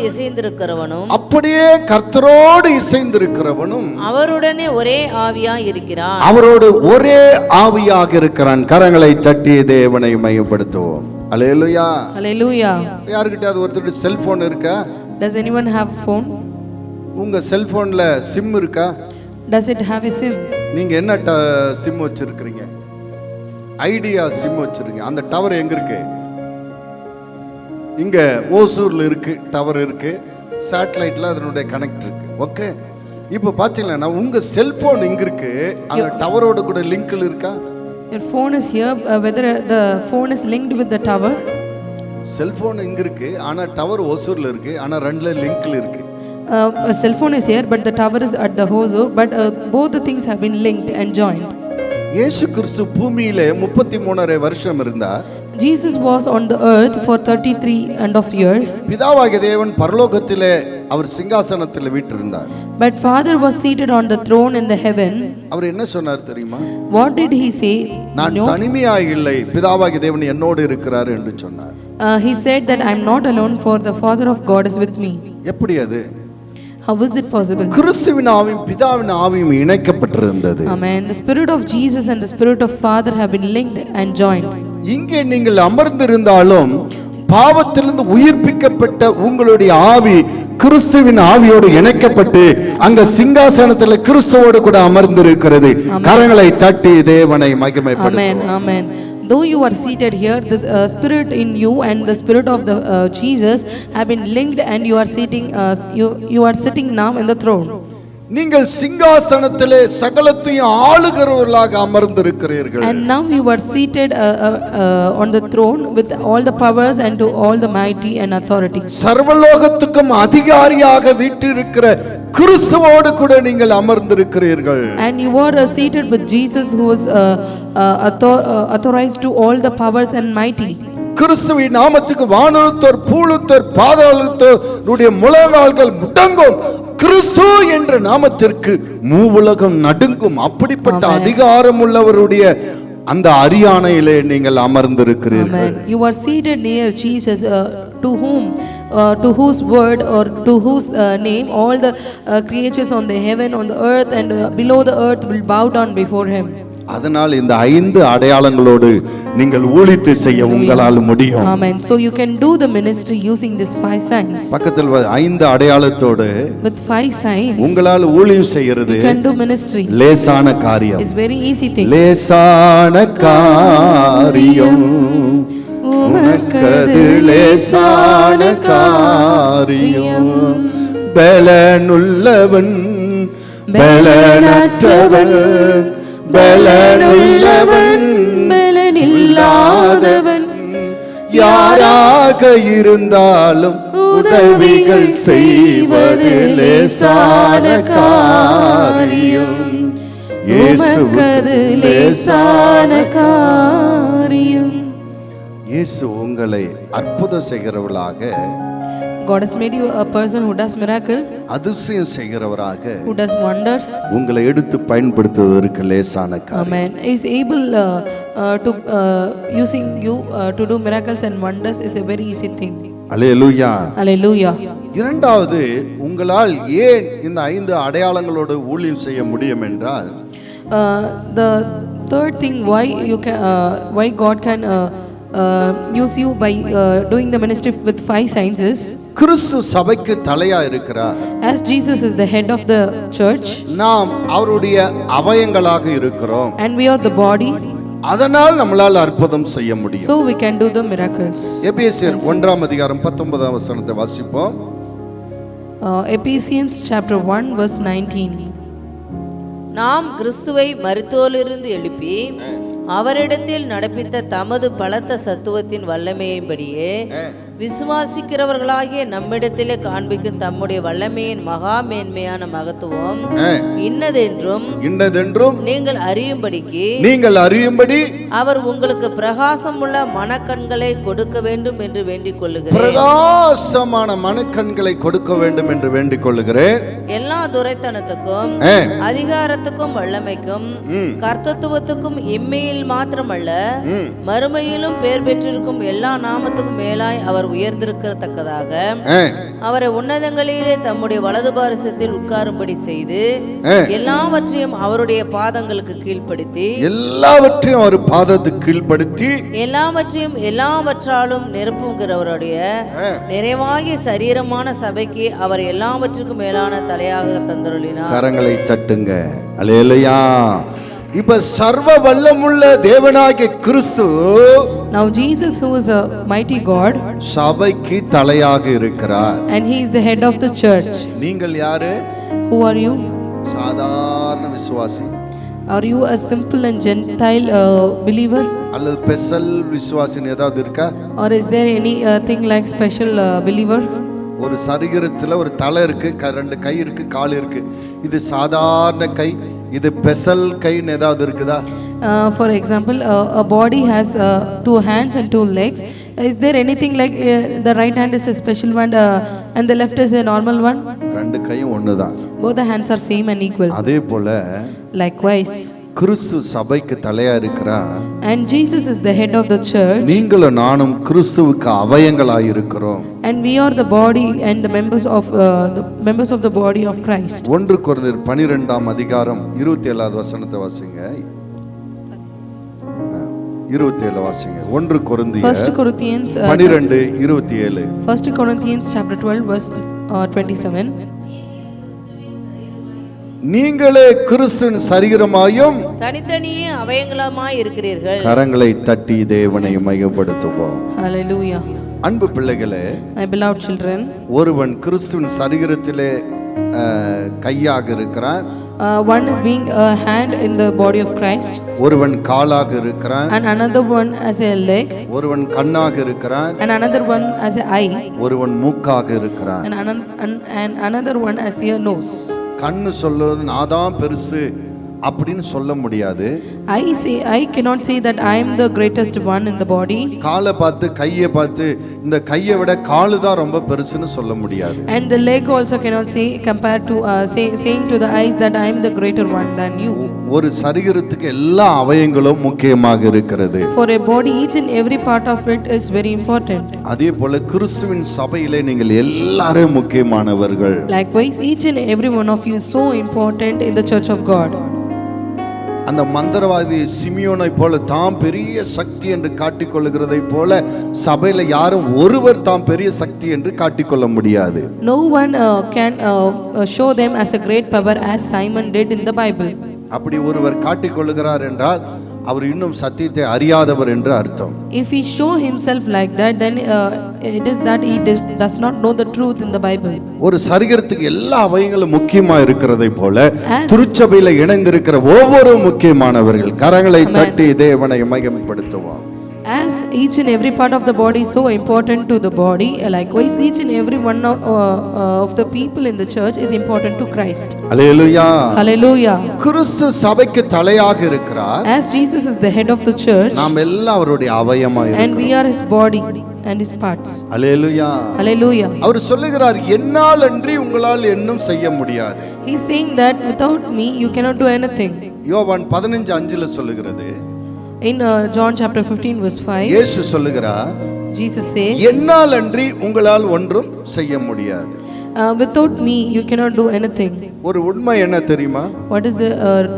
S4: இசைந்திருக்கிறவனும் அவருடனே ஒரே ஆவியாய் இருக்கிறான்.
S1: அவரோடு ஒரே ஆவியாக இருக்கிறான். கரங்களை தட்டி தேவனை மையப்படுத்துவோம். அல்லேலூயா.
S2: Hallelujah.
S1: யார்கிட்ட ஒருத்தர் செல்போன் இருக்கா?
S2: Does anyone have a phone?
S1: உங்க செல்போன்ல சிம் இருக்கா?
S2: Does it have a SIM?
S1: நீங்க என்ன சிம் வச்சிருக்கீங்க? ஐடியா சிம் வச்சிருக்கீங்க. அந்த டவர் எங்க இருக்கு? இங்க ஓசூர்ல இருக்கு, டவர் இருக்கு. சேட்டலைட்ல அதனுடைய கனெக்ட் இருக்கு. ஓகே, இப்போ பாத்தீங்கன்னா உங்க செல்போன் எங்க இருக்கு? அந்த டவரோட கூட லிங்க்ல இருக்கா?
S2: Your phone is here, whether the phone is linked with the tower.
S1: Cellphone எங்க இருக்கு? ஆனா டவர் ஓசூர்ல இருக்கு. ஆனா ரெண்டுல லிங்க்ல இருக்கு.
S2: A cell phone is here, but the tower is at the Hosur, but both the things have been linked and joined.
S1: இயேசு கிறிஸ்து பூமியிலே 33.5 வருஷம் இருந்தார்.
S2: Jesus was on the earth for 33.5 years.
S1: பிதாவாகிய தேவன் பரலோகத்திலே அவர் சிங்காசனத்தில் வீற்றிருந்தார்.
S2: But Father was seated on the throne in the heaven.
S1: அவர் என்ன சொன்னார் தெரியுமா?
S2: What did he say?
S1: நான் தனிமையாக இல்லை, பிதாவாகிய தேவன் என்னோடு இருக்கிறார் என்று சொன்னார்.
S2: He said that I am not alone, for the Father of God is with me.
S1: எப்படி அது?
S2: How is it possible?
S1: கிறிஸ்துவின் ஆவியும் பிதாவின் ஆவியும் இணைக்கப்பட்டிருந்தது.
S2: Amen. The spirit of Jesus and the spirit of Father have been linked and joined.
S1: இங்கே நீங்கள் அமர்ந்திருந்தாலும் பாவத்திலிருந்து உயிர்ப்பிக்கப்பட்ட உங்களுடைய ஆவி கிறிஸ்துவின் ஆவியோடு இணைக்கப்பட்டு அங்க சிங்காசனத்தில் கிறிஸ்துவோடு கூட அமர்ந்திருக்கிறது. கரங்களை தட்டி தேவனை மகிமைப்படுத்துவோம்.
S2: Amen. Amen. Though you are seated here, this spirit in you and the spirit of the Jesus have been linked, and you are sitting. You are sitting now in the throne.
S1: நீங்கள் சிங்காசனத்திலே சகலத்தையும் ஆளுகிறவர்களாக அமர்ந்திருக்கிறீர்கள்.
S2: And now you are seated on the throne with all the powers and to all the mighty and authority.
S1: சர்வலோகத்துக்கும் அதிகாரியாக வீற்றிருக்கிற கிறிஸ்துவோடு கூட நீங்கள் அமர்ந்திருக்கிறீர்கள்.
S2: And you are seated with Jesus, who is authorized to all the powers and mighty.
S1: கிறிஸ்துவின் நாமத்துக்கு வானத்தோர் பூலுத்தோர் பாதாளத்தோருடைய முழங்கால்கள் முடங்கும். கிறிஸ்து என்ற நாமத்திற்கு மூவுலகம் நடுங்கும். அப்படிப்பட்ட அதிகாரம் உள்ளவருடைய அந்த அரியணையிலே நீங்கள் அமர்ந்திருக்கிறீர்கள்.
S2: You are seated near Jesus, to whose word or to whose name all the creatures on the heaven, on the earth and below the earth will bow down before him.
S1: அதனால் இந்த 5 அடையாளங்களோடு நீங்கள் ஊழியத்தை செய்ய உங்களால் முடியும்.
S2: Amen. So you can do the ministry using these 5 signs.
S1: பக்கத்தில் 5 அடையாளத்தோடு
S2: with 5 signs
S1: உங்களால் ஊழியம் செய்கிறது
S2: you can do ministry.
S1: லேசான காரியம்.
S2: It's very easy thing.
S1: லேசான காரியம் உமக்கது லேசான காரியம். பலனுள்ளவன் பலனற்றவன் பலனுள்ளவன்
S2: பலனில்லாதவன்
S1: யாராக இருந்தாலும் உதவிகள் செய்வது லேசான காரியம்.
S2: உமக்கது லேசான காரியம்.
S1: இயேசு உங்களை அற்புதம் செய்கிறவர்களாக,
S2: God has made you a person who does miracle,
S1: அதிசயம் செய்கிறவராக,
S2: who does wonders.
S1: உங்களை எடுத்து பயன்படுத்துவதற்கு லேசான காரியம்.
S2: Amen. Is able to using you to do miracles and wonders is a very easy thing.
S1: Hallelujah.
S2: Hallelujah.
S1: இரண்டாவது, உங்களால் ஏன் இந்த 5 அடையாளங்களோடு ஊழியம் செய்ய முடியும் என்றால்,
S2: The third thing why God can use you by doing the ministry with 5 signs is,
S1: கிறிஸ்து சபைக்கு தலையா இருக்கிறார்.
S2: as Jesus is the head of the church,
S1: நாம் அவருடைய அவயங்களாக இருக்கிறோம்.
S2: and we are the body,
S1: அதனால் நம்மளால் அற்புதம் செய்ய முடியும்.
S2: so we can do the miracles.
S1: எபேசியர் 1 அதிகாரம் 19 வசனத்தை வாசிப்போம்.
S2: Ephesians chapter 1 verse 19.
S4: நாம் கிறிஸ்துவை மரித்தோரிலிருந்து எழுப்பி அவரிடத்தில் நடப்பித்த தமது பலத்த சத்துவத்தின் வல்லமையின்படியே விசுவாசிக்கிறவர்களாகிய நம்மிடத்திலே காண்பிக்கும் தம்முடைய வல்லமையின் மகா மேன்மையான மகத்துவம் இன்னதென்றும் நீங்கள் அறியும்படி அவர் உங்களுக்கு பிரகாசம் உள்ள மனக்கண்களை கொடுக்க வேண்டும் என்று வேண்டிக் கொள்ளுகிறேன்.
S1: பிரகாசமான மனக்கண்களை கொடுக்க வேண்டும் என்று வேண்டிக் கொள்ளுகிறேன்.
S4: எல்லா துரைத்தனத்துக்கும் அதிகாரத்துக்கும் வல்லமைக்கும் கர்த்தத்துவத்துக்கும் இம்மையில் மாத்திரமல்ல மறுமையிலும் பேர் பெற்றிருக்கும் எல்லா நாமத்துக்கும் மேலாய் அவர் உயர்ந்திருக்கத்தக்கதாக அவரை உன்னதங்களிலே தம்முடைய வலது பாரிசத்தில் உட்காரும்படி செய்து எல்லாவற்றையும் அவருடைய பாதங்களுக்கு கீழ்ப்படுத்தி எல்லாவற்றையும் எல்லாவற்றாலும் நிரப்புகிறவருடைய நிறைவாகிய சரீரமான சபைக்கு அவர் எல்லாவற்றுக்கும் மேலான தலையாக தந்தருளினார்.
S1: கரங்களை தட்டுங்க. அல்லேலூயா. இப்ப சர்வ வல்லமுள்ள தேவனாகிய கிறிஸ்து,
S2: now Jesus, who is a mighty God,
S1: சபைக்கு தலையாக இருக்கிறார்.
S2: and he is the head of the church.
S1: நீங்கள் யாரு?
S2: Who are you?
S1: சாதாரண விசுவாசி.
S2: Are you a simple and gentile believer?
S1: அல்லது ஸ்பெஷல் விசுவாசின்னு ஏதாவது இருக்கா?
S2: Or is there any thing like special believer?
S1: ஒரு சரீரத்தில் ஒரு தலை இருக்கு, 2 கை இருக்கு, கால் இருக்கு. இது சாதாரண கை, இது ஸ்பெஷல் கைன்னு ஏதாவது இருக்குதா?
S2: For example, a body has 2 hands and 2 legs. Is there anything like the right hand is a special one and the left is a normal one?
S1: 2 கையும் ஒண்ணுதான்.
S2: Both the hands are same and equal.
S1: அதே போல
S2: likewise
S1: கிறிஸ்து சபைக்கு தலையா இருக்கிறார்.
S2: And Jesus is the head of the church.
S1: நீங்களும் நானும் கிறிஸ்துவுக்கு அவயங்களாய் இருக்கிறோம்.
S2: And we are the body and the members of the body of Christ.
S1: 1 கொரிந்தியர் 12ஆம் அதிகாரம் 27வது வசனத்தை வாசிங்க. 27 வாசிங்க. 1 கொரிந்தியர்
S2: 1 Corinthians
S1: 12:27.
S2: 1 Corinthians chapter 12 verse 27.
S1: நீங்களே கிறிஸ்துவின் சரீரமாயும்
S4: தனித்தனியே அவயங்களாமாய் இருக்கிறீர்கள்.
S1: கரங்களை தட்டி தேவனை மகிமைப்படுத்துவோம்.
S2: Hallelujah.
S1: அன்பு பிள்ளைகளே,
S2: My beloved children,
S1: ஒருவன் கிறிஸ்துவின் சரீரத்திலே கையாக இருக்கிறான்.
S2: One is being a hand in the body of Christ,
S1: ஒருவன் காலாக இருக்கிறான்.
S2: and another one as a leg,
S1: ஒருவன் கண்ணாக இருக்கிறான்.
S2: and another one as an eye,
S1: ஒருவன் மூக்காக இருக்கிறான்.
S2: and another one as a nose.
S1: கண்ணு சொல்லுவது நான் தான் பெருசு அப்படின்னு சொல்ல முடியாது.
S2: I cannot say that I am the greatest one in the body.
S1: காலை பார்த்து கையை பார்த்து இந்த கையை விட காலு தான் ரொம்ப பெருசுன்னு சொல்ல முடியாது.
S2: And the leg also cannot say compared to saying to the eyes that I am the greater one than you.
S1: ஒரு சரீரத்துக்கு எல்லா அவயங்களும் முக்கியமாக இருக்கிறது.
S2: For a body, each and every part of it is very important.
S1: அதே போல கிறிஸ்துவின் சபையிலே நீங்கள் எல்லாரும் முக்கியமானவர்கள்.
S2: Likewise, each and every one of you is so important in the church of God.
S1: அந்த மந்திரவாதி சிமியோனை போல தாம் பெரிய சக்தி என்று காட்டிக்கொள்கிறதை போல சபையில யாரும் ஒருவர் தாம் பெரிய சக்தி என்று காட்டிக்கொள்ள முடியாது.
S2: No one can show them as a great power as Simon did in the Bible.
S1: அப்படி ஒருவர் காட்டிக்கொள்கிறார் என்றால் அவர் இன்னும் சத்தியத்தை அறியாதவர் என்று அர்த்தம்.
S2: If he show himself like that, then it is that he does not know the truth in the Bible.
S1: ஒரு சரீரத்துக்கு எல்லா அவயங்களும் முக்கியமா இருக்கிறதை போல திருச்சபையில இணைந்திருக்கிற ஒவ்வொரு முக்கியமானவர்கள் கரங்களை தட்டி தேவனை மகிமைப்படுத்துவோம்.
S2: As each and every part of the body is so important to the body, likewise each and every one of the people in the church is important to Christ.
S1: Hallelujah.
S2: Hallelujah.
S1: கிறிஸ்து சபைக்கு தலையாக இருக்கிறார்.
S2: As Jesus is the head of the church,
S1: நாம் எல்லாம் அவருடைய அவயமா
S2: and
S1: இருக்கிறோம்.
S2: we are his body and his parts.
S1: Hallelujah.
S2: Hallelujah.
S1: அவர் சொல்லுகிறார் என்னால் அன்றி உங்களால் என்னும் செய்ய முடியாது.
S2: He is saying that without me you cannot do anything.
S1: யோவான் 15:5 சொல்லுகிறது.
S2: In John chapter 15 verse 5,
S1: இயேசு சொல்லுகிறார்
S2: Jesus says,
S1: என்னால் அன்றி உங்களால் ஒன்றும் செய்ய முடியாது.
S2: without me you cannot do anything.
S1: ஒரு உண்மை என்ன தெரியுமா?
S2: What is the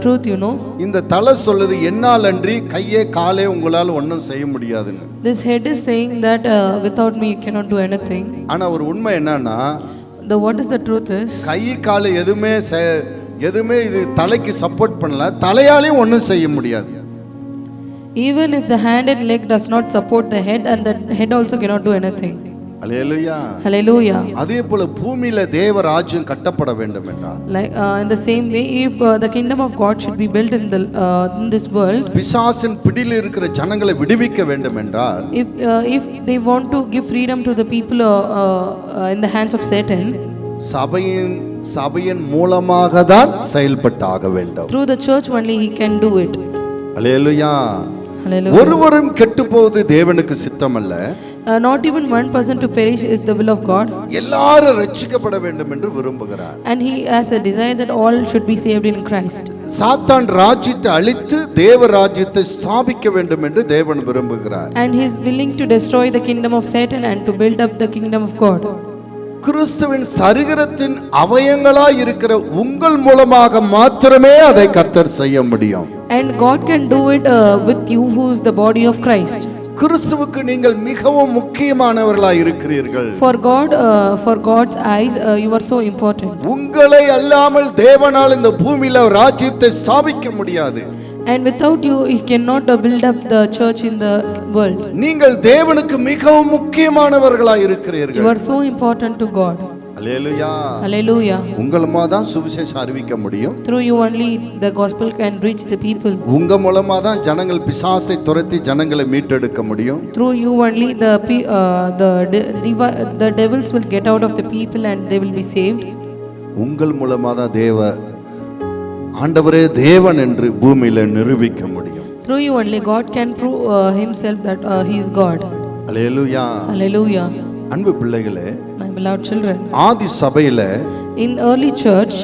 S2: truth, you know?
S1: இந்த தலை சொல்லுது என்னால் அன்றி கையே காலே உங்களால் ஒன்றும் செய்ய முடியாதுன்னு.
S2: This head is saying that without me you cannot do anything.
S1: ஆனா ஒரு உண்மை என்னன்னா
S2: What is the truth is,
S1: கை கால் எதுவுமே இது தலைக்கு சப்போர்ட் பண்ணல, தலையாலையும் ஒன்றும் செய்ய முடியாது.
S2: even if the hand and leg does not support the head, and the head also cannot do anything.
S1: Hallelujah.
S2: Hallelujah.
S1: அதே போல பூமியில தேவ ராஜ்யம் கட்டப்பட வேண்டும் என்றால்,
S2: Like in the same way, if the kingdom of God should be built in this world,
S1: பிசாசின் பிடியில் இருக்கிற ஜனங்களை விடுவிக்க வேண்டும் என்றால்,
S2: if they want to give freedom to the people in the hands of Satan,
S1: சபையின் மூலமாக தான் செயல்பட்டாக வேண்டும்.
S2: through the church only he can do it.
S1: Hallelujah.
S2: Hallelujah.
S1: ஒருவரும் கெட்டு போவது தேவனுக்கு சித்தம் அல்ல.
S2: Not even one person to perish is the will of God.
S1: எல்லாரும் ரட்சிக்கப்பட வேண்டும் என்று விரும்புகிறார்.
S2: And he has a desire that all should be saved in Christ.
S1: சாத்தான் ராஜ்யத்தை அழித்து தேவ ராஜ்யத்தை ஸ்தாபிக்க வேண்டும் என்று தேவன் விரும்புகிறார்.
S2: And he is willing to destroy the kingdom of Satan and to build up the kingdom of God.
S1: கிறிஸ்துவின் சரீரத்தின் அவயங்களாய் இருக்கிற உங்கள் மூலமாக மாத்திரமே அதை கர்த்தர் செய்ய முடியும்.
S2: And God can do it with you who is the body of Christ.
S1: கிறிஸ்துவுக்கு நீங்கள் மிகவும் முக்கியமானவர்களாய் இருக்கிறீர்கள்.
S2: For God's eyes you are so important.
S1: உங்களை அல்லாமல் தேவனால் இந்த பூமியில ராஜ்யத்தை ஸ்தாபிக்க முடியாது.
S2: And without you he cannot build up the church in the world.
S1: நீங்கள் தேவனுக்கு மிகவும் முக்கியமானவர்களாய் இருக்கிறீர்கள்.
S2: You are so important to God.
S1: Hallelujah.
S2: Hallelujah.
S1: உங்கள் மூலமா தான் சுவிசேஷம் அறிவிக்க முடியும்.
S2: Through you only the gospel can reach the people.
S1: உங்க மூலமா தான் ஜனங்கள் பிசாசை துரத்தி ஜனங்களை மீட்டெடுக்க முடியும்.
S2: Through you only the devils will get out of the people and they will be saved.
S1: உங்கள் மூலமா தான் ஆண்டவரே தேவன் என்று பூமியில நிரூபிக்க முடியும்.
S2: Through you only God can prove himself that he is God.
S1: Hallelujah.
S2: Hallelujah.
S1: அன்பு பிள்ளைகளே,
S2: My beloved children,
S1: ஆதி சபையில
S2: in early church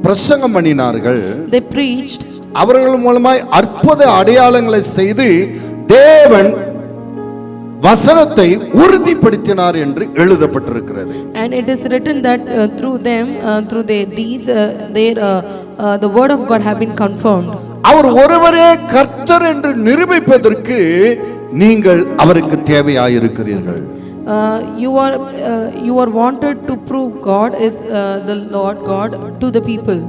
S1: பிரசங்கம் பண்ணினார்கள்.
S2: they preached.
S1: அவர்கள் மூலமாய் அற்புத அடையாளங்களை செய்து தேவன் வசனத்தை உறுதிப்படுத்தினார் என்று எழுதப்பட்டிருக்கிறது.
S2: And it is written that through them, through their deeds, the word of God have been confirmed.
S1: அவர் ஒருவரே கர்த்தர் என்று நிரூபிப்பதற்கு நீங்கள் அவருக்கு தேவையாயிருக்கிறீர்கள்.
S2: You are wanted to prove God is the Lord God to the people.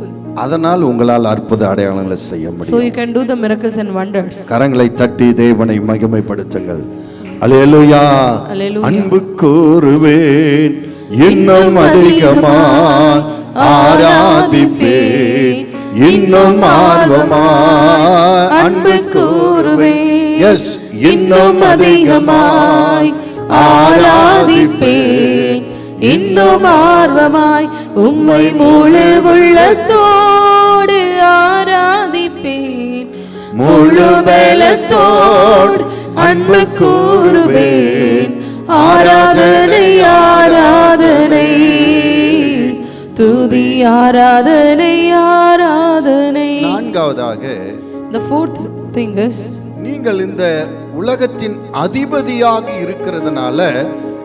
S1: அதனால் உங்களால் அற்புத அடையாளங்களை செய்ய
S2: So
S1: முடியும்.
S2: you can do the miracles and wonders.
S1: கரங்களை தட்டி தேவனை மகிமைப்படுத்துங்கள். அல்லேலூயா.
S2: அல்லேலூயா.
S1: அன்பு கூறுவேன் இன்னும் அதிகமாய் ஆராதிப்பேன் இன்னும் ஆர்வமாய் அன்பு கூறுவேன். எஸ், இன்னும் அதிகமாய்
S2: ஆராதிப்பேன் இன்னும் ஆர்வமாய் உம்மை முழு உள்ளத்தோடு ஆராதிப்பேன் முழு பலத்தோடு அன்பு கூறுவேன். ஆராதனை ஆராதனை துதி ஆராதனை ஆராதனை.
S1: நான்காவதாக,
S2: The fourth thing is,
S1: நீங்கள் இந்த உலகத்தின் அதிபதியாக இருக்கிறதுனால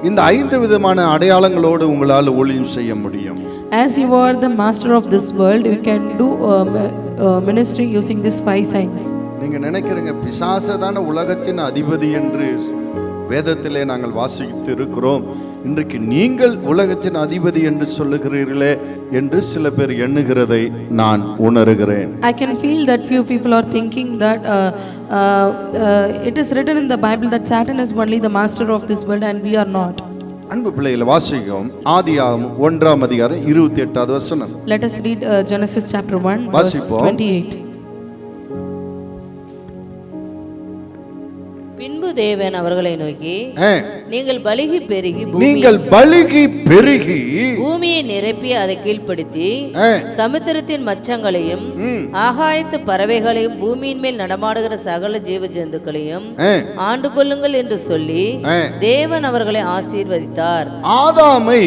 S1: இந்த 5 விதமான அடையாளங்களோடு உங்களால் ஊழியம் செய்ய முடியும்.
S2: as you are the master of this world, you can do ministry using these 5 signs.
S1: நீங்க நினைக்கிறீங்க பிசாசு தான உலகத்தின் அதிபதி என்று வேதத்திலே நாங்கள் வாசித்து இருக்கிறோம், இன்றைக்கு நீங்கள் உலகத்தின் அதிபதி என்று சொல்லுகிறீர்களே என்று சில பேர் எண்ணுகிறதை நான் உணர்கிறேன்.
S2: I can feel that few people are thinking that it is written in the Bible that Satan is only the master of this world and we are not.
S1: அன்பு பிள்ளைகளை வாசிக்கும் ஆதியாகமம் 1ஆம் அதிகாரம் 28வது வசனம்.
S2: Let us read Genesis chapter 1 verse
S1: வாசிப்போம்.
S2: 28.
S4: பின்பு தேவன் அவர்களை நோக்கி, நீங்கள் பலுகி பெருகி பூமியை நிரப்பி அதை கீழ்ப்படுத்தி சமுத்திரத்தின் மச்சங்களையும் ஆகாயத்து பறவைகளையும் பூமியின் மேல் நடமாடுகிற சகல ஜீவ ஜந்துக்களையும் ஆண்டு கொள்ளுங்கள் என்று சொல்லி தேவன் அவர்களை ஆசீர்வதித்தார்.
S1: ஆதாமை